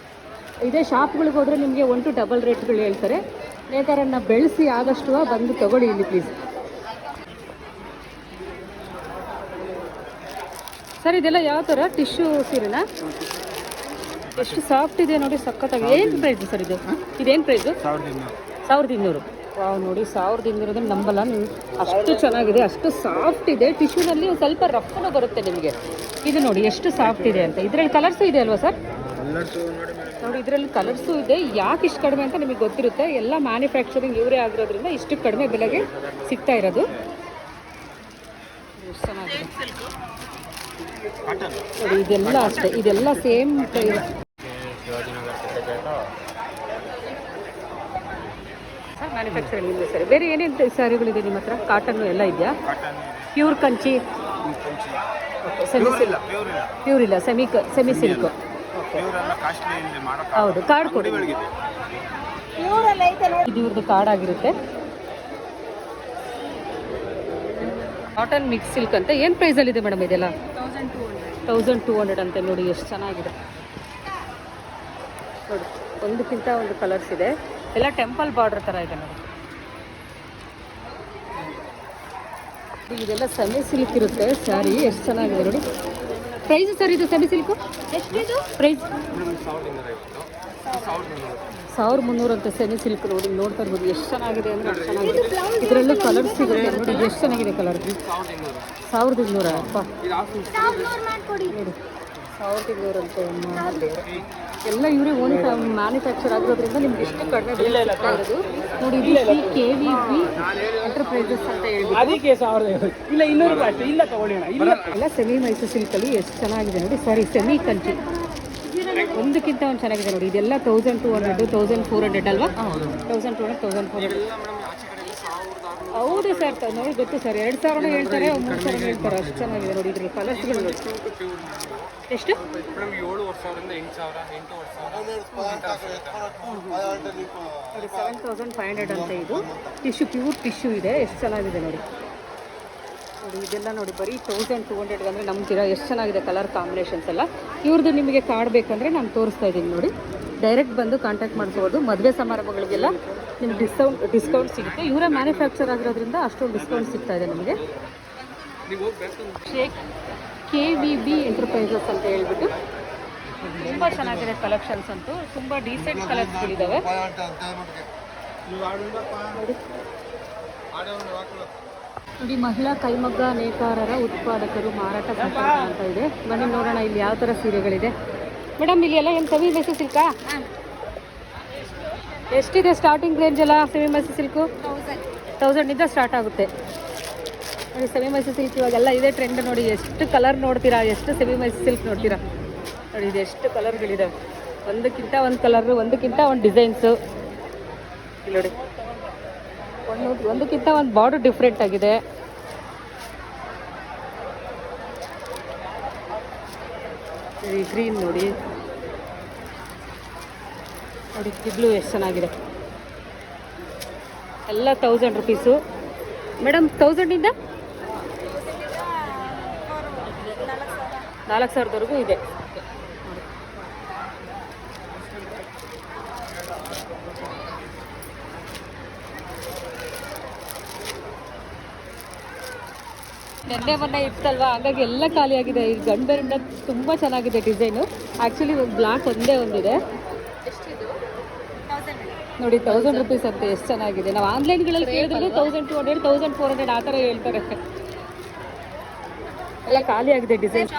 ಇದೇ ಶಾಪ್ಗಳಿಗೆ ಹೋದರೆ ನಿಮಗೆ 1 to ಡಬಲ್ ರೇಟ್ಗಳು ಹೇಳ್ತಾರೆ. ನೇತಾರನ್ನು ಬೆಳೆಸಿ ಆದಷ್ಟು ಬಂದು ತಗೊಳ್ಳಿ ಇಲ್ಲಿ ಪ್ಲೀಸ್. ಸರ್ ಇದೆಲ್ಲ ಯಾವ ಥರ ಟಿಶ್ಯೂ ಸೀರೆನಾ? ಎಷ್ಟು ಸಾಫ್ಟ್ ಇದೆ ನೋಡಿ, ಸಖತ್ತಾಗಿ. ಏನು ಪ್ರೈಸು ಸರ್ ಇದು? ಇದೇನು ಪ್ರೈಸು? 1200. ವಾವ್ ನೋಡಿ, 1200 ನಂಬಲ್ಲ. ಅಷ್ಟು ಚೆನ್ನಾಗಿದೆ, ಅಷ್ಟು ಸಾಫ್ಟ್ ಇದೆ. ಟಿಶ್ಯೂನಲ್ಲಿ ಒಂದು ಸ್ವಲ್ಪ ರಫ್ನು ಬರುತ್ತೆ ನಿಮಗೆ. ಇದು ನೋಡಿ ಎಷ್ಟು ಸಾಫ್ಟ್ ಇದೆ ಅಂತ. ಇದರಲ್ಲಿ ಕಲರ್ಸು ಇದೆ ಅಲ್ವಾ ಸರ್? ನೋಡಿ ಇದರಲ್ಲಿ ಕಲರ್ಸು ಇದೆ. ಯಾಕೆ ಇಷ್ಟು ಕಡಿಮೆ ಅಂತ ನಿಮಗೆ ಗೊತ್ತಿರುತ್ತೆ. ಎಲ್ಲ ಮ್ಯಾನುಫ್ಯಾಕ್ಚರಿಂಗ್ ಇವರೇ ಆಗಿರೋದ್ರಿಂದ ಇಷ್ಟು ಕಡಿಮೆ ಬೆಲೆಗೆ ಸಿಗ್ತಾ ಇರೋದು. ಎಷ್ಟು ಚೆನ್ನಾಗಿದೆ ನೋಡಿ. ಇದೆಲ್ಲ ಅಷ್ಟೇ, ಇದೆಲ್ಲ ಸೇಮ್ ಪ್ರೈಸ್. ಸರ್ ಮ್ಯಾನುಫ್ಯಾಕ್ಚರಿಂಗ್ ಇಲ್ಲ ಸರ್. ಬೇರೆ ಏನೇನು ಸ್ಯಾರಿಗಳಿದೆ ನಿಮ್ಮ ಹತ್ರ? ಕಾಟನ್ನು ಎಲ್ಲ ಇದೆಯಾ? Pure Kanchi, semi silk, pure ಇಲ್ಲ, ಸೆಮಿ ಸಿಲ್ಕ್. ಹೌದು, ಕಾರ್ಡ್ ಕೊಡಿ. ಇದು ಇವ್ರದ್ದು ಕಾರ್ಡ್ ಆಗಿರುತ್ತೆ. ಕಾಟನ್ ಮಿಕ್ಸ್ ಸಿಲ್ಕ್ ಅಂತ. ಏನು ಪ್ರೈಸಲ್ಲಿದೆ ಮೇಡಮ್ ಇದೆಲ್ಲ? 1200 ಅಂತ. ನೋಡಿ ಎಷ್ಟು ಚೆನ್ನಾಗಿದೆ ನೋಡಿ. ಒಂದಕ್ಕಿಂತ ಒಂದು ಕಲರ್ಸ್ ಇದೆ. ಎಲ್ಲ ಟೆಂಪಲ್ ಬಾರ್ಡರ್ ಥರ ಇದೆ ನೋಡಿ. ಇದೆಲ್ಲ ಸೆಮಿ ಸಿಲ್ಕ್ ಇರುತ್ತೆ ಸ್ಯಾರಿ. ಎಷ್ಟು ಚೆನ್ನಾಗಿದೆ ನೋಡಿ. ಪ್ರೈಸ್ ಸರ್ ಇದು ಸೆಮಿ ಸಿಲ್ಕು ಎಷ್ಟಿದು ಪ್ರೈಸ್? 1300 ಅಂತ ಸೆಮಿ ಸಿಲ್ಕ್. ನೋಡಿ ನೋಡ್ತಾ ಇರ್ಬೋದು ಎಷ್ಟು ಚೆನ್ನಾಗಿದೆ ಅಂದರೆ ಅಷ್ಟು ಚೆನ್ನಾಗಿದೆ. ಇದರಲ್ಲೂ ಕಲರ್ಸ್ ಸಿಗುತ್ತೆ ನೋಡಿ. ಎಷ್ಟು ಚೆನ್ನಾಗಿದೆ ಕಲರ್. 1200 ಅಪ್ಪ ನೋಡಿ. 1200 ಅಂತ ಎಲ್ಲ ಇವರೇ ಓನ್ ಮ್ಯಾನುಫ್ಯಾಕ್ಚರ್ ಆಗಿರೋದ್ರಿಂದ ನಿಮ್ಗೆ ಎಷ್ಟು ಕಡಿಮೆ ಬೆಲೆ ಸಿಗ್ತಾ ಇರೋದು ನೋಡಿ. ಇದು KVB ಎಂಟರ್ಪ್ರೈಸಸ್ ಅಂತ ಹೇಳ್ಬಿಟ್ಟು ಇಲ್ಲ 200 ರೂಪಾಯಿ ಇಲ್ಲ ತಗೊಳ್ಳಿ. ಎಲ್ಲ ಸೆಮಿ ಮೈಸೂರು ಸಿಲ್ಕಲ್ಲಿ ಎಷ್ಟು ಚೆನ್ನಾಗಿದೆ ನೋಡಿ. ಸಾರಿ, ಸೆಮಿ ಕಂಚಿ. ಒಂದಕ್ಕಿಂತ ಒಂದು ಚೆನ್ನಾಗಿದೆ ನೋಡಿ. ಇದೆಲ್ಲ 1200 1400 ಅಲ್ವಾ? 1200 1400. ಹೌದು ಸರ್, ನೋಡಿ ಗೊತ್ತು ಸರ್. 2000 ಹೇಳ್ತಾರೆ, 3000 ಹೇಳ್ತಾರೆ. ಅಷ್ಟು ಚೆನ್ನಾಗಿದೆ ನೋಡಿ. ಇದ್ರಲ್ಲಿ ಕಲರ್ಸ್ಗಳು ನೋಡಿ. ಎಷ್ಟು? 7500 ಅಂತ. ಇದು ಟಿಶ್ಯೂ, ಪ್ಯೂರ್ ಟಿಶ್ಯೂ ಇದೆ. ಎಷ್ಟು ಚೆನ್ನಾಗಿದೆ ನೋಡಿ. ನೋಡಿ ಇದೆಲ್ಲ ನೋಡಿ ಬರೀ 1200 ಅಂದರೆ ನಂಬ್ತೀರಾ ಎಷ್ಟು ಚೆನ್ನಾಗಿದೆ ಕಲರ್ ಕಾಂಬಿನೇಷನ್ಸ್ ಎಲ್ಲ. ಇವ್ರದ್ದು ನಿಮಗೆ ಕಾರ್ಡ್ ಬೇಕಂದರೆ ನಾನು ತೋರಿಸ್ತಾ ಇದ್ದೀನಿ ನೋಡಿ. ಡೈರೆಕ್ಟ್ ಬಂದು ಕಾಂಟ್ಯಾಕ್ಟ್ ಮಾಡ್ಕೋಬೋದು. ಮದುವೆ ಸಮಾರಂಭಗಳಿಗೆಲ್ಲ ನಿಮ್ಗೆ ಡಿಸ್ಕೌಂಟ್ ಸಿಗುತ್ತೆ. ಇವರೇ ಮ್ಯಾನುಫ್ಯಾಕ್ಚರ್ ಆಗಿರೋದ್ರಿಂದ ಅಷ್ಟೊಂದು ಡಿಸ್ಕೌಂಟ್ ಸಿಗ್ತಾ ಇದೆ ನಮಗೆ. KVB ಎಂಟರ್ಪ್ರೈಸಸ್ ಅಂತ ಹೇಳ್ಬಿಟ್ಟು ತುಂಬ ಚೆನ್ನಾಗಿದೆ ಕಲೆಕ್ಷನ್ಸ್ ಅಂತೂ. ತುಂಬ ಡೀಸೆಂಟ್ ಕಲರ್ಸ್ಗಳಿದ್ದಾವೆ ನೋಡಿ. ಮಹಿಳಾ ಕೈಮಗ್ಗ ನೇಕಾರರ ಉತ್ಪಾದಕರು ಮಾರಾಟ ಸಂಪರ್ಕ ಅಂತ ಇದೆ. ಬನ್ನಿ ನೋಡೋಣ ಇಲ್ಲಿ ಯಾವ ಥರ ಸೀರೆಗಳಿದೆ. ಮೇಡಮ್ ಇಲ್ಲಿ ಎಲ್ಲ ಏನು ಸೆಮಿ ಮೈಸೂರು ಸಿಲ್ಕಾ? ಎಷ್ಟಿದೆ ಸ್ಟಾರ್ಟಿಂಗ್ ರೇಂಜ್ ಎಲ್ಲ? ಸೆಮಿ ಮೈಸೂರು ಸಿಲ್ಕು 1000 ಸ್ಟಾರ್ಟ್ ಆಗುತ್ತೆ ನೋಡಿ. ಸೆಮಿ ಮೈಸೂರು ಸಿಲ್ಕ್ ಇವಾಗೆಲ್ಲ ಇದೇ ಟ್ರೆಂಡ್ ನೋಡಿ. ಎಷ್ಟು ಕಲರ್ ನೋಡ್ತೀರಾ, ಎಷ್ಟು ಸೆಮಿ ಮೈಸೂರು ಸಿಲ್ಕ್ ನೋಡ್ತೀರಾ ನೋಡಿ. ಇದು ಎಷ್ಟು ಕಲರ್ಗಳಿದ್ದಾವೆ. ಒಂದಕ್ಕಿಂತ ಒಂದು ಕಲರು, ಒಂದಕ್ಕಿಂತ ಒಂದು ಡಿಸೈನ್ಸು ಇಲ್ಲಿ ನೋಡಿ. ಒಂದಕ್ಕಿಂತ ಒಂದು ಬಾರ್ಡರ್ ಡಿಫ್ರೆಂಟ್ ಆಗಿದೆ. ಗ್ರೀನ್ ನೋಡಿ ನೋಡಿ. ಬ್ಲೂ ಎಷ್ಟು ಚೆನ್ನಾಗಿದೆ. ಎಲ್ಲ 1000 ರೂಪೀಸು ಮೇಡಮ್. 1000ಇಂದ 4000ವರೆಗೂ ಇದೆ. ಮೊನ್ನೆ ಇತ್ತಲ್ವಾ, ಹಾಗಾಗಿ ಎಲ್ಲ ಖಾಲಿಯಾಗಿದೆ. ಈ ಗಂಡರಿಂದ ತುಂಬ ಚೆನ್ನಾಗಿದೆ ಡಿಸೈನು. ಆ್ಯಕ್ಚುಲಿ ಒಂದು ಬ್ಲಾಕ್ ಒಂದಿದೆ ನೋಡಿ. 1000 ರೂಪೀಸ್ ಅಂತ. ಎಷ್ಟು ಚೆನ್ನಾಗಿದೆ. ನಾವು ಆನ್ಲೈನ್ಗಳಲ್ಲಿ ಕೇಳಿದ್ರೆ 1200 1400 ಆ ಥರ ಹೇಳ್ತಾರೆ. ಎಲ್ಲ ಖಾಲಿಯಾಗಿದೆ ಡಿಸೈನ್.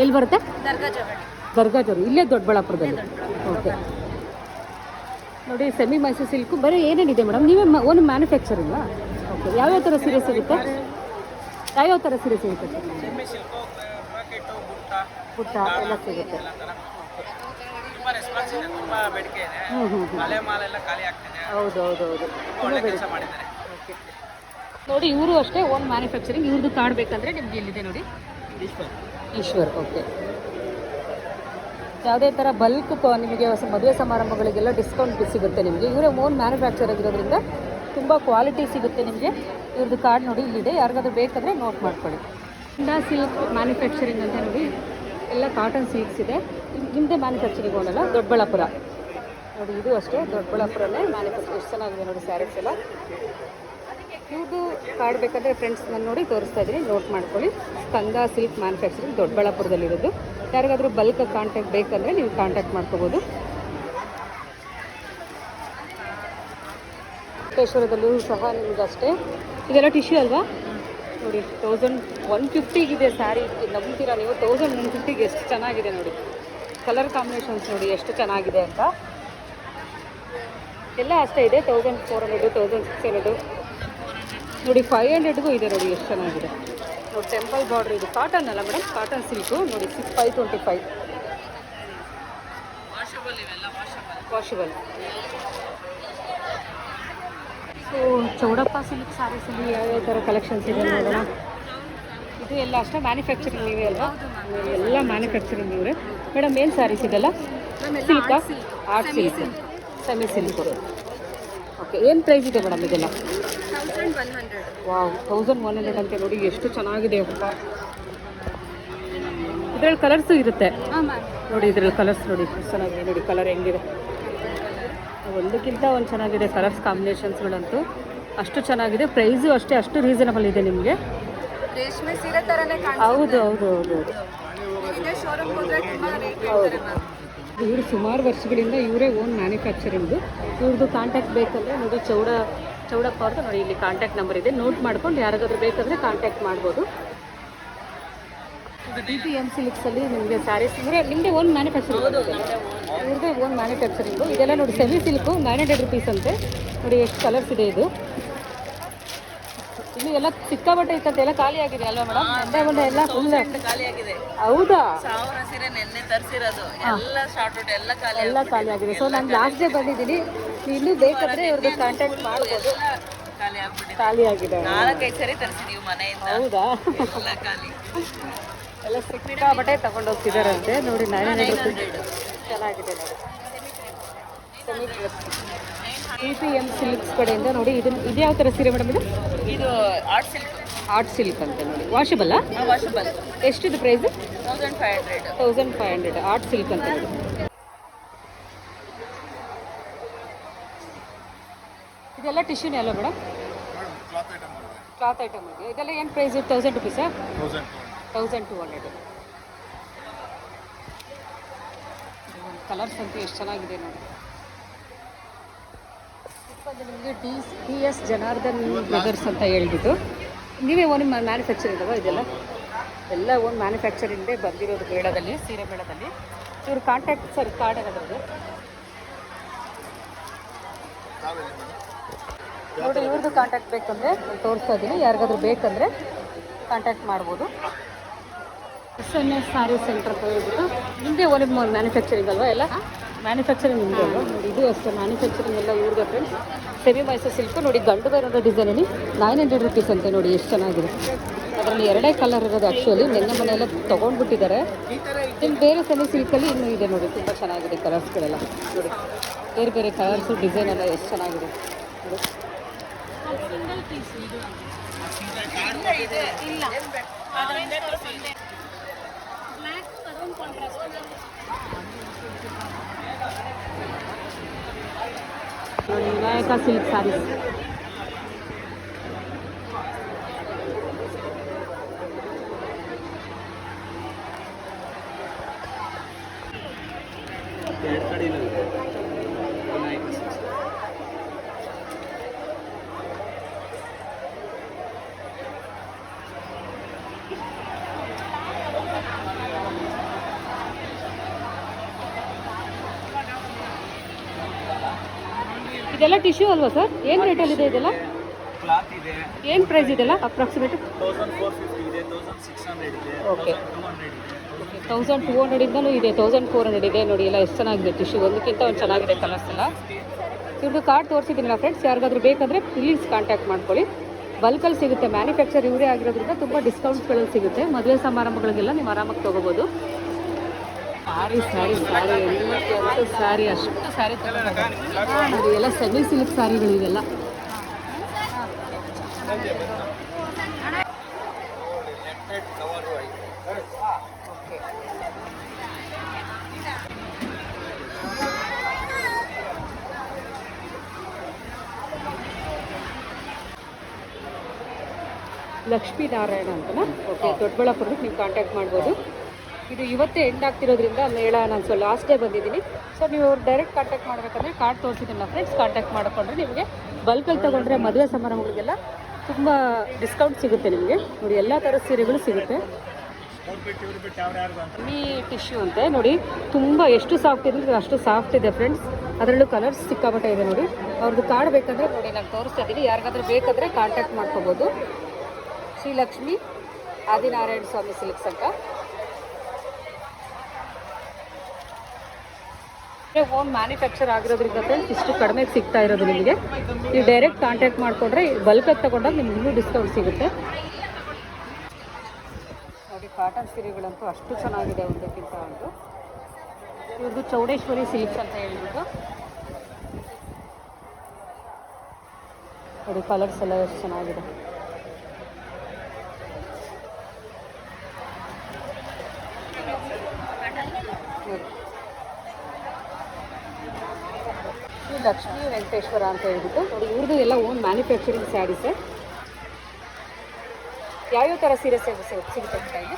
ಎಲ್ಲಿ ಬರುತ್ತೆ? ದರ್ಗಾಜೋರು. ಇಲ್ಲೇ ದೊಡ್ಡಬಳ್ಳಾಪುರದಲ್ಲಿ. ಓಕೆ ನೋಡಿ. ಸೆಮಿ ಮೈಸೂರು ಸಿಲ್ಕು ಬರೀ ಏನೇನಿದೆ ಮೇಡಮ್? ನೀವೇ ಓನ್ ಮ್ಯಾನುಫ್ಯಾಕ್ಚರಿಂಗಾ? ಓಕೆ. ಯಾವ್ಯಾವ ಥರ ಸೀರೆ ಸಿಗುತ್ತೆ? ಯಾವ್ಯಾವ ಥರ ಸೀರೆ ಸಿಗುತ್ತೆ? ಬುಟ್ಟ ಎಲ್ಲ ಸಿಗುತ್ತೆ. ಡಿಮಾಂಡ್ಸ್ ತುಂಬಾ ಬೇಡಿಕೆ ಇದೆ. ಮಳೆ ಮಾಲೆಲ್ಲ ಖಾಲಿ ಆಗ್ತಿದೆ. ಹೌದು ಹೌದು ಹೌದು ಒಳ್ಳೆ ಕೆಲಸ ಮಾಡಿದ್ದಾರೆ. ಓಕೆ ನೋಡಿ ಇವರು ಅಷ್ಟೇ ಓನ್ ಮ್ಯಾನುಫ್ಯಾಕ್ಚರಿಂಗ್. ಇವ್ರದ್ದು ಕಾರ್ಡ್ ಬೇಕಂದರೆ ನಿಮ್ಗೆ ಇಲ್ಲಿದೆ ನೋಡಿ, ಈಶ್ವರ್. ಓಕೆ, ಯಾವುದೇ ಥರ ಬಲ್ಕ್ ನಿಮಗೆ ಮದುವೆ ಸಮಾರಂಭಗಳಿಗೆಲ್ಲ ಡಿಸ್ಕೌಂಟ್ ಸಿಗುತ್ತೆ ನಿಮಗೆ. ಇವರೇ ಓನ್ ಮ್ಯಾನುಫ್ಯಾಕ್ಚರ್ ಆಗಿರೋದ್ರಿಂದ ತುಂಬ ಕ್ವಾಲಿಟಿ ಸಿಗುತ್ತೆ ನಿಮಗೆ. ಇವ್ರದ್ದು ಕಾರ್ಡ್ ನೋಡಿ ಇಲ್ಲಿದೆ, ಯಾರಿಗಾದ್ರೂ ಬೇಕಂದರೆ ನೋಟ್ ಮಾಡ್ಕೊಳ್ಳಿ. ಇಂಡಾ ಸಿಲ್ಕ್ ಮ್ಯಾನುಫ್ಯಾಕ್ಚರಿಂಗ್ ಅಂತ ನೋಡಿ, ಎಲ್ಲ ಕಾಟನ್ ಸಿಲ್ಕ್ಸ್ ಇದೆ. ನಿಮ್ಮದೇ ಮ್ಯಾನುಫ್ಯಾಕ್ಚರಿಂಗ್ ಓನಲ್ಲ, ದೊಡ್ಡಬಳ್ಳಾಪುರ ನೋಡಿ. ಇದು ಅಷ್ಟೇ ದೊಡ್ಡಬಳ್ಳಾಪುರನೇ ಮ್ಯಾನುಫ್ಯಾಕ್ಚರ್. ಎಷ್ಟು ಚೆನ್ನಾಗಿದೆ ನೋಡಿ ಸ್ಯಾರೀಸ್ ಎಲ್ಲ. ಇವ್ರದ್ದು ಕಾರ್ಡ್ ಬೇಕಂದರೆ ಫ್ರೆಂಡ್ಸ್ ನಾನು ನೋಡಿ ತೋರಿಸ್ತಾ ಇದ್ದೀನಿ, ನೋಟ್ ಮಾಡ್ಕೊಳ್ಳಿ. ಸ್ಕಂದ ಸಿಲ್ಕ್ ಮ್ಯಾನುಫ್ಯಾಕ್ಚರಿಂಗ್ ದೊಡ್ಡಬಳ್ಳಾಪುರದಲ್ಲಿರೋದು. ಯಾರಿಗಾದರೂ ಬಲ್ಕ್ ಕಾಂಟ್ಯಾಕ್ಟ್ ಬೇಕಂದರೆ ನೀವು ಕಾಂಟ್ಯಾಕ್ಟ್ ಮಾಡ್ಕೋಬೋದು. ಕೋಟೇಶ್ವರದಲ್ಲೂ ಸಹ ನಿಮ್ಗೆ ಅಷ್ಟೇ. ಇದೆಲ್ಲ ಟಿಶ್ಯೂ ಅಲ್ವಾ ನೋಡಿ. 1150ಗಿದೆ ಸ್ಯಾರಿ. ನಂಬ್ತೀರಾ ನೀವು? 1150ಗೆ ಎಷ್ಟು ಚೆನ್ನಾಗಿದೆ ನೋಡಿ. ಕಲರ್ ಕಾಂಬಿನೇಷನ್ಸ್ ನೋಡಿ ಎಷ್ಟು ಚೆನ್ನಾಗಿದೆ ಅಂತ. ಎಲ್ಲ ಅಷ್ಟೇ ಇದೆ, 1400, 1600 ನೋಡಿ, 500ಗೂ ಇದೆ ನೋಡಿ ಎಷ್ಟು ಚೆನ್ನಾಗಿದೆ ನೋಡಿ. Temple border. ಇದು ಕಾಟನ್ ಅಲ್ಲ ಮೇಡಮ್, ಕಾಟನ್ ಸಿಲ್ಕು ನೋಡಿ. 525 ವಾಷಬಲ್. ಸೊ ಚೌಡಪ್ಪ ಸಿಲ್ಕ್ ಸ್ಯಾರೀಸಲ್ಲಿ ಯಾವ್ಯಾವ ಥರ ಕಲೆಕ್ಷನ್ಸ್ ಇದೆ ನೋಡೋಣ. ಇದು ಎಲ್ಲ ಅಷ್ಟೇ ಮ್ಯಾನುಫ್ಯಾಕ್ಚರಿಂಗ್ ನೀವೇ ಅಲ್ವಾ? ಎಲ್ಲ ಮ್ಯಾನುಫ್ಯಾಕ್ಚರಿಂಗ್ ಇವರೇ. ಮೇಡಮ್ ಏನು ಸ್ಯಾರೀಸ್ ಇದೆಲ್ಲ? ಸಿಲ್ಕಾ? Art silk, semi silk. Okay, ಏನು ಪ್ರೈಸ್ ಇದೆ ಮೇಡಮ್ ಇದೆಲ್ಲ? 1100. ವಾವ್, 1100 ಅಂತ ನೋಡಿ, ಎಷ್ಟು ಚೆನ್ನಾಗಿದೆ ಅಪ್ಪ. ಇದರಲ್ಲಿ ಕಲರ್ಸು ಇರುತ್ತೆ ನೋಡಿ. ಇದರಲ್ಲಿ ಕಲರ್ಸ್ ನೋಡಿ ಎಷ್ಟು ಚೆನ್ನಾಗಿದೆ ನೋಡಿ. ಕಲರ್ ಹೆಂಗಿದೆ, ಒಂದಕ್ಕಿಂತ ಒಂದು ಚೆನ್ನಾಗಿದೆ. ಕಲರ್ಸ್ ಕಾಂಬಿನೇಷನ್ಸ್ಗಳಂತೂ ಅಷ್ಟು ಚೆನ್ನಾಗಿದೆ. ಪ್ರೈಸು ಅಷ್ಟೇ, ಅಷ್ಟು ರೀಸನಬಲ್ ಇದೆ ನಿಮಗೆ. ರೇಷ್ಮೆ ಸೀರೆ ತರನೇ ಹೌದು ಹೌದು ಹೌದು ಕಾಣಿಸುತ್ತೆ. ಶೋರೂಮ್ ಹೋದ್ರೆ ತುಂಬಾ ರೇಟ್ ಹೌದು. ಇವರು ಸುಮಾರು ವರ್ಷಗಳಿಂದ ಇವರೇ ಓನ್ ಮ್ಯಾನುಫ್ಯಾಕ್ಚರಿಂಗು. ಇವ್ರದ್ದು ಕಾಂಟ್ಯಾಕ್ಟ್ ಬೇಕಂದರೆ ನೋಡಿ, ಚೌಡಪ್ಪ ಅವ್ರದ್ದು ನೋಡಿ, ಇಲ್ಲಿ ಕಾಂಟ್ಯಾಕ್ಟ್ ನಂಬರ್ ಇದೆ. ನೋಟ್ ಮಾಡ್ಕೊಂಡು ಯಾರಿಗಾದ್ರೂ ಬೇಕಂದರೆ ಕಾಂಟ್ಯಾಕ್ಟ್ ಮಾಡ್ಬೋದು. DPM ಸಿಲ್ಕ್ಸಲ್ಲಿ ನಿಮಗೆ ಸ್ಯಾರೀಸ್ ಇವರೇ ನಿಮ್ಮದೇ ಓನ್ ಮ್ಯಾನುಫ್ಯಾಕ್ಚರಿಂಗ್, ಇವ್ರದ್ದೇ ಓನ್ ಮ್ಯಾನುಫ್ಯಾಕ್ಚರಿಂಗು. ಇದೆಲ್ಲ ನೋಡಿ ಸೆಮಿ ಸಿಲ್ಕು, 900 rupees ಅಂತೆ ನೋಡಿ. ಎಷ್ಟು ಕಲರ್ಸ್ ಇದೆ ಇದು. ಇಲ್ಲಿ ಎಲ್ಲ ಸಿಕ್ಕಾಬಟ್ಟೆ ಇತ್ತಂತೆ, ಎಲ್ಲ ಖಾಲಿ ಆಗಿದೆ ಅಲ್ವಾ ಮೇಡಮ್? ಒಂದೇ ಎಲ್ಲ ಫುಲ್ ಖಾಲಿ ಆಗಿದೆ. ಹೌದಾ? 1000 ಸೀರೆ ನೆನ್ನೆ ತರಿಸಿರೋದು ಎಲ್ಲ ಶಾರ್ಟ್ ಔಟ್, ಎಲ್ಲ ಖಾಲಿ ಆಗಿದೆ. ಸೊ ನಾನು ಲಾಸ್ಟ್ ಡೇ ಬಂದಿದ್ದೀನಿ. ಇನ್ನೂ ಬೇಕಾದರೆ ಇವ್ರದ್ದು ಕಾಂಟ್ಯಾಕ್ಟ್ ಮಾಡ್ಬೋದು. ಖಾಲಿ ಆಗ್ಬಿಟ್ಟಿದೆ. ಖಾಲಿ ಆಗಿದೆ. 4-5 ಸರಿ ತರಿಸಿದೀವಿ ಮನೆಯಿಂದ. ಹೌದಾ? ಎಲ್ಲ ಖಾಲಿ. ಎಲ್ಲ ಸಿಕ್ಕಾಬಟ್ಟೆ ತಗೊಂಡು ಹೋಗ್ತಿದ್ದಾರಂತೆ ನೋಡಿ. 900 ಚೆನ್ನಾಗಿದೆ ನೋಡಿ. DPM ಸಿಲ್ಕ್ಸ್ ಕಡೆಯಿಂದ ನೋಡಿ. ಇದು ಯಾವ ಥರ ಸೀರೆ ಮೇಡಮ್ ಇದು? ಇದು ಆರ್ಟ್ ಸಿಲ್ಕ್. ಆರ್ಟ್ ಸಿಲ್ಕ್ ಅಂತ ನೋಡಿ. ವಾಷಬಲ್ಲ? ವಾಷಬಲ್. ಎಷ್ಟಿದು ಪ್ರೈಸ್? 1500. 1500 ಆರ್ಟ್ ಸಿಲ್ಕ್ ಅಂತ ನೋಡಿ. ಇದೆಲ್ಲ ಟಿಶ್ಯೂನೇ ಅಲ್ಲ ಮೇಡಮ್? ಕ್ಲಾತ್ ಐಟಮ್ ಇದೆ. ಇದೆಲ್ಲ ಏನು ಪ್ರೈಸ್? 1000 rupees? 1200. ಕಲರ್ಸ್ ಅಂತೂ ಎಷ್ಟು ಚೆನ್ನಾಗಿದೆ ನೋಡಿ. ನಿಮಗೆ DS ಜನಾರ್ದನ್ ಬ್ರದರ್ಸ್ ಅಂತ ಹೇಳ್ಬಿಟ್ಟು ನೀವೇ ಓನ್ ಮ್ಯಾನುಫ್ಯಾಕ್ಚರಿಂಗ್ ಅಲ್ವಾ ಇದೆಲ್ಲ? ಎಲ್ಲ ಓನ್ ಮ್ಯಾನುಫ್ಯಾಕ್ಚರಿಂಗೇ ಬಂದಿರೋದು. ಮೇಳದಲ್ಲಿ, ಸೀರೆ ಮೇಳದಲ್ಲಿ. ಇವ್ರ ಕಾಂಟ್ಯಾಕ್ಟ್ ಸರ್ ಕಾರ್ಡ್ ಏನಾದ್ರು ನೋಡಿ. ಇವ್ರದ್ದು ಕಾಂಟ್ಯಾಕ್ಟ್ ಬೇಕಂದರೆ ನಾನು ತೋರಿಸ್ತಾ ಇದ್ದೀನಿ. ಯಾರಿಗಾದ್ರೂ ಬೇಕಂದರೆ ಕಾಂಟ್ಯಾಕ್ಟ್ ಮಾಡ್ಬೋದು. SNS ಸ್ಯಾರಿ ಸೆಂಟರ್ ಅಂತ ಹೇಳ್ಬಿಟ್ಟು ನಿಮ್ಮದೇ ಓನ್ ಮ್ಯಾನುಫ್ಯಾಕ್ಚರಿಂಗ್ ಅಲ್ವಾ? ಎಲ್ಲ ಮ್ಯಾನುಫ್ಯಾಕ್ಚರಿಂಗ್ ನಿಮ್ಮದೇ ಅಲ್ವಾ ನೋಡಿ. ಇದು ಅಷ್ಟೇ ಮ್ಯಾನುಫ್ಯಾಕ್ಚರಿಂಗ್ ಎಲ್ಲ ಇವ್ರಿಗೆ ಫ್ರೆಂಡ್ಸ್. ಸೆಮಿ ಮೈಸೂರು ಸಿಲ್ಕು ನೋಡಿ. ಗಂಡು ಬರೋದು ಡಿಸೈನಲ್ಲಿ 900 rupees ಅಂತೆ ನೋಡಿ. ಎಷ್ಟು ಚೆನ್ನಾಗಿದೆ. ಅದರಲ್ಲಿ 2 ಕಲರ್ ಇರೋದು. ಆ್ಯಕ್ಚುಲಿ ನಿನ್ನೆ ಮನೆಯೆಲ್ಲ ತೊಗೊಂಡ್ಬಿಟ್ಟಿದ್ದಾರೆ. ಇನ್ನು ಬೇರೆ ಸೆಮಿ ಸಿಲ್ಕಲ್ಲಿ ಇನ್ನೂ ಇದೆ ನೋಡಿ. ತುಂಬ ಚೆನ್ನಾಗಿದೆ ಕಲರ್ಸ್ಗಳೆಲ್ಲ ನೋಡಿ. ಬೇರೆ ಬೇರೆ ಕಲರ್ಸು, ಡಿಸೈನ್ ಎಲ್ಲ ಎಷ್ಟು ಚೆನ್ನಾಗಿದೆ ನೋಡಿ. ನೋಡಿ ವಿನಾಯಕ ಸಿಲ್ಕ್ ಸ್ಯಾರೀಸ್. ಇದೆಲ್ಲ ಟಿಶ್ಯೂ ಅಲ್ವಾ ಸರ್? ಏನು ರೇಟಲ್ಲಿದೆ ಇದೆಲ್ಲ? ಕ್ಲಾತ್ ಇದೆ. ಏನು ಪ್ರೈಸ್ ಇದೆಲ್ಲ ಅಪ್ರಾಕ್ಸಿಮೇಟ್? 1450 ಇದೆ, 1600 ಇದೆ, ಓಕೆ 1200 ಇದೆ. 1200ಇಂದಲೂ ಇದೆ, 1400 ಇದೆ ನೋಡಿ. ಎಲ್ಲ ಎಷ್ಟು ಚೆನ್ನಾಗಿದೆ ಟಿಶ್ಯೂ, ಒಂದಕ್ಕಿಂತ ಒಂದು ಚೆನ್ನಾಗಿದೆ ಕಲರ್ಸ್ ಎಲ್ಲ. ಇವ್ರದ್ದು ಕಾರ್ಡ್ ತೋರಿಸಿದ್ದೀನಿಲ್ಲ ಫ್ರೆಂಡ್ಸ್, ಯಾರಿಗಾದ್ರೂ ಬೇಕಾದರೆ ಪ್ಲೀಸ್ ಕಾಂಟ್ಯಾಕ್ಟ್ ಮಾಡ್ಕೊಳ್ಳಿ. ಬಲ್ಕಲ್ಲಿ ಸಿಗುತ್ತೆ, ಮ್ಯಾನುಫ್ಯಾಕ್ಚರ್ ಇವರೇ ಆಗಿರೋದ್ರಿಂದ ತುಂಬ ಡಿಸ್ಕೌಂಟ್ಸ್ಗಳಲ್ಲಿ ಸಿಗುತ್ತೆ. ಮದುವೆ ಸಮಾರಂಭಗಳಿಗೆಲ್ಲ ನೀವು ಆರಾಮಾಗಿ ತೊಗೋಬೋದು. ಸ್ಯಾರಿ ಎಲ್ಲಕ್ಕೆ ಸ್ಯಾರಿ ಅಷ್ಟು ಸ್ಯಾರಿ ತಗೋಬೋದು. ಎಲ್ಲ ಸೆಮಿ ಸಿಲ್ಕ್ ಸ್ಯಾರಿಗಳು ಇವೆಲ್ಲ. ಲಕ್ಷ್ಮೀನಾರಾಯಣ ಅಂತನಾ? ಓಕೆ, ದೊಡ್ಡಬಳ್ಳಾಪುರಕ್ಕೆ ನೀವು ಕಾಂಟ್ಯಾಕ್ಟ್ ಮಾಡ್ಬೋದು. ಇದು ಇವತ್ತೇ ಎಂಡ್ ಆಗ್ತಿರೋದ್ರಿಂದ ಮೇಳ ನಾನು ಲಾಸ್ಟ್ ಡೇ ಬಂದಿದ್ದೀನಿ. ಸೊ ನೀವು ಅವ್ರು ಡೈರೆಕ್ಟ್ ಕಾಂಟ್ಯಾಕ್ಟ್ ಮಾಡಬೇಕಂದ್ರೆ ಕಾರ್ಡ್ ತೋರಿಸಿದ್ದೀನಲ್ಲ ಫ್ರೆಂಡ್ಸ್, ಕಾಂಟ್ಯಾಕ್ಟ್ ಮಾಡಿಕೊಂಡ್ರೆ ನಿಮಗೆ ಬಲ್ಕಲ್ಲಿ ತೊಗೊಂಡ್ರೆ ಮದುವೆ ಸಮಾರಂಭಗಳಿಗೆಲ್ಲ ತುಂಬ ಡಿಸ್ಕೌಂಟ್ ಸಿಗುತ್ತೆ ನಿಮಗೆ. ನೋಡಿ ಎಲ್ಲ ಥರದ ಸೀರೆಗಳು ಸಿಗುತ್ತೆ. ಈ ಟಿಶ್ಯೂ ಅಂತೆ ನೋಡಿ, ತುಂಬ ಎಷ್ಟು ಸಾಫ್ಟ್ ಇದೆ ಅಷ್ಟು ಸಾಫ್ಟ್ ಇದೆ ಫ್ರೆಂಡ್ಸ್. ಅದರಲ್ಲೂ ಕಲರ್ಸ್ ಸಿಕ್ಕಾಪಟ್ಟೆ ಇದೆ ನೋಡಿ. ಅವ್ರದ್ದು ಕಾರ್ಡ್ ಬೇಕಂದರೆ ನೋಡಿ ನಾನು ತೋರಿಸ್ತಾ ಇದ್ದೀನಿ, ಯಾರಿಗಾದ್ರೂ ಬೇಕಾದರೆ ಕಾಂಟ್ಯಾಕ್ಟ್ ಮಾಡ್ಕೋಬೋದು. ಶ್ರೀಲಕ್ಷ್ಮಿ ಆದಿನಾರಾಯಣ ಸ್ವಾಮಿ ಸಿಲ್ಕ್ಸ್ ಅಂತ. ಓನ್ ಮ್ಯಾನುಫ್ಯಾಕ್ಚರ್ ಆಗಿರೋದ್ರಿಂದ ಫ್ರೆಂಡ್ಸ್ ಇಷ್ಟು ಕಡಿಮೆಗೆ ಸಿಗ್ತಾ ಇರೋದು ನಿಮಗೆ. ನೀವು ಡೈರೆಕ್ಟ್ ಕಾಂಟ್ಯಾಕ್ಟ್ ಮಾಡಿಕೊಂಡ್ರೆ ಬಲ್ಕಾಗಿ ತೊಗೊಂಡಾಗ ನಿಮ್ಗೆ ಇನ್ನೂ ಡಿಸ್ಕೌಂಟ್ ಸಿಗುತ್ತೆ ನೋಡಿ. ಕಾಟನ್ ಸೀರೆಗಳಂತೂ ಅಷ್ಟು ಚೆನ್ನಾಗಿದೆ ಒಂದಕ್ಕಿಂತ ಒಂದು. ಇವ್ರದ್ದು ಚೌಡೇಶ್ವರಿ ಸಿಲ್ಕ್ಸ್ ಅಂತ ಹೇಳ್ಬಿಟ್ಟು ನೋಡಿ, ಕಲರ್ಸ್ ಎಲ್ಲ ಎಷ್ಟು ಚೆನ್ನಾಗಿದೆ. ಲಕ್ಷ್ಮೀ ವೆಂಕಟೇಶ್ವರ ಅಂತ ಹೇಳ್ಬಿಟ್ಟು ನೋಡಿ, ಇವ್ರದ್ದು ಎಲ್ಲ ಓನ್ ಮ್ಯಾನುಫ್ಯಾಕ್ಚರಿಂಗ್ ಸ್ಯಾರೀಸೇ. ಯಾವ್ಯಾವ ಥರ ಸೀರೆ ಸಿಗುತ್ತೆ ಅಂತ ಇಲ್ಲಿ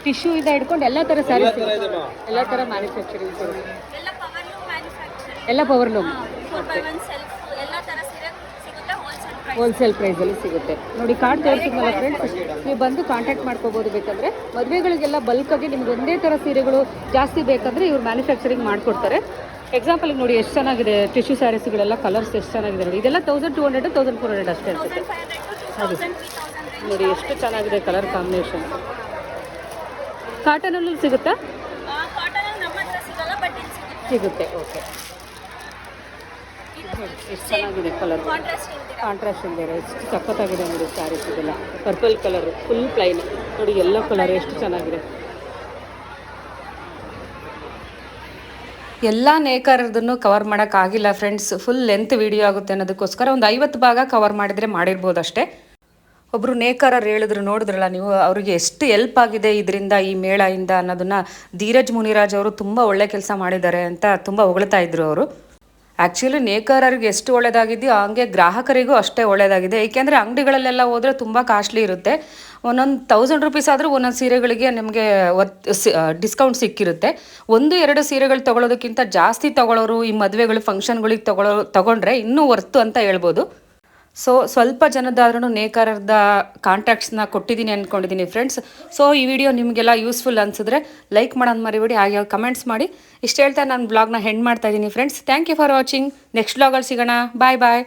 ಟಿಶ್ಯೂ ಇಂದ ಹಿಡ್ಕೊಂಡು ಎಲ್ಲ ಥರ ಸ್ಯಾರಿ ಸಿಗುತ್ತೆ. ಎಲ್ಲ ಥರ ಮ್ಯಾನುಫ್ಯಾಕ್ಚರಿಂಗ್ ಸಿಗುತ್ತೆ, ಎಲ್ಲ ಪವರ್ಲೂಮ್ ಹೋಲ್ಸೇಲ್ ಪ್ರೈಸಲ್ಲಿ ಸಿಗುತ್ತೆ ನೋಡಿ. ಕಾರ್ಡ್ ತೋರಿಸಿದ್ನಲ್ಲ ಫ್ರೆಂಡ್ಸ್, ನೀವು ಬಂದು ಕಾಂಟ್ಯಾಕ್ಟ್ ಮಾಡ್ಕೋಬೋದು. ಬೇಕಂದರೆ ಮದುವೆಗಳಿಗೆಲ್ಲ ಬಲ್ಕಾಗಿ ನಿಮ್ಗೆ ಒಂದೇ ಥರ ಸೀರೆಗಳು ಜಾಸ್ತಿ ಬೇಕಂದರೆ ಇವ್ರು ಮ್ಯಾನುಫ್ಯಾಕ್ಚರಿಂಗ್ ಮಾಡಿಕೊಡ್ತಾರೆ. ಎಕ್ಸಾಂಪಲಿಗೆ ನೋಡಿ ಎಷ್ಟು ಚೆನ್ನಾಗಿದೆ ಟಿಶ್ಯೂ ಸ್ಯಾರೀಸ್ಗಳೆಲ್ಲ, ಕಲರ್ಸ್ ಎಷ್ಟು ಚೆನ್ನಾಗಿದೆ ನೋಡಿ. ಇದೆಲ್ಲ 1200 1400 ಅಷ್ಟೇ ಅನ್ಸುತ್ತೆ. ಹೌದು ನೋಡಿ ಎಷ್ಟು ಚೆನ್ನಾಗಿದೆ ಕಲರ್ ಕಾಂಬಿನೇಷನ್. ಕಾಟನಲ್ಲೂ ಸಿಗುತ್ತಾ? ಸಿಗುತ್ತೆ. ಓಕೆ, ಎಷ್ಟು ಚೆನ್ನಾಗಿದೆ ಕಲರ್, ಕಾಂಟ್ರಾಸ್ಟ್ ಇದೆ, ಎಷ್ಟು ಸಖತ್ತಾಗಿದೆ ನೋಡಿ ಸ್ಯಾರೀಸ್. ಇದೆಲ್ಲ ಪರ್ಪಲ್ ಕಲರ್ ಫುಲ್ ಪ್ಲೈನ್ ನೋಡಿ, ಎಲ್ಲೋ ಕಲರ್ ಎಷ್ಟು ಚೆನ್ನಾಗಿದೆ. ಎಲ್ಲ ನೇಕಾರದನ್ನು ಕವರ್ ಮಾಡೋಕ್ಕಾಗಿಲ್ಲ ಫ್ರೆಂಡ್ಸ್, ಫುಲ್ ಲೆಂತ್ ವಿಡಿಯೋ ಆಗುತ್ತೆ ಅನ್ನೋದಕ್ಕೋಸ್ಕರ ಒಂದು 50 ಭಾಗ ಕವರ್ ಮಾಡಿದರೆ ಮಾಡಿರ್ಬೋದು ಅಷ್ಟೇ. ಒಬ್ಬರು ನೇಕಾರರು ಹೇಳಿದ್ರು, ನೋಡಿದ್ರಲ್ಲ ನೀವು, ಅವರಿಗೆ ಎಷ್ಟು ಹೆಲ್ಪ್ ಆಗಿದೆ ಇದರಿಂದ, ಈ ಮೇಳದಿಂದ ಅನ್ನೋದನ್ನು ಧೀರಜ್ ಮುನಿರಾಜ್ ಅವರು ತುಂಬ ಒಳ್ಳೆ ಕೆಲಸ ಮಾಡಿದ್ದಾರೆ ಅಂತ ತುಂಬ ಹೊಗಳ್ತಾ ಇದ್ರು ಅವರು. ಆ್ಯಕ್ಚುಲಿ ನೇಕಾರರಿಗೆ ಎಷ್ಟು ಒಳ್ಳೆಯದಾಗಿದೆಯೋ ಹಂಗೆ ಗ್ರಾಹಕರಿಗೂ ಅಷ್ಟೇ ಒಳ್ಳೆಯದಾಗಿದೆ. ಏಕೆಂದರೆ ಅಂಗಡಿಗಳಲ್ಲೆಲ್ಲ ಹೋದರೆ ತುಂಬ ಕಾಸ್ಟ್ಲಿ ಇರುತ್ತೆ. ಒಂದೊಂದು 1000 ರೂಪೀಸ್ ಆದರೂ ಒಂದೊಂದು ಸೀರೆಗಳಿಗೆ ನಿಮಗೆ ಡಿಸ್ಕೌಂಟ್ ಸಿಕ್ಕಿರುತ್ತೆ. 1-2 ಸೀರೆಗಳು ತೊಗೊಳೋದಕ್ಕಿಂತ ಜಾಸ್ತಿ ತೊಗೊಳ್ಳೋರು ಈ ಮದುವೆಗಳು ಫಂಕ್ಷನ್ಗಳಿಗೆ ತೊಗೊಂಡ್ರೆ ಇನ್ನೂ ವರ್ತು ಅಂತ ಹೇಳ್ಬೋದು. ಸೊ ಸ್ವಲ್ಪ ಜನದಾದ್ರೂ ನೇಕಾರರದ ಕಾಂಟ್ಯಾಕ್ಟ್ಸ್ನ ಕೊಟ್ಟಿದ್ದೀನಿ ಅಂದ್ಕೊಂಡಿದ್ದೀನಿ ಫ್ರೆಂಡ್ಸ್. ಸೊ ಈ ವಿಡಿಯೋ ನಿಮಗೆಲ್ಲ ಯೂಸ್ಫುಲ್ ಅನಿಸಿದ್ರೆ ಲೈಕ್ ಮಾಡೋದು ಮರಿಬೇಡಿ, ಹಾಗೆ ಕಮೆಂಟ್ಸ್ ಮಾಡಿ. ಇಷ್ಟು ಹೇಳ್ತಾ ನಾನು ಬ್ಲಾಗ್ನ ಹೆಂಡ್ ಮಾಡ್ತಾ ಇದ್ದೀನಿ friends. Thank you for watching. Next ಬ್ಲಾಗಲ್ಲಿ ಸಿಗೋಣ. ಬಾಯ್ ಬಾಯ್.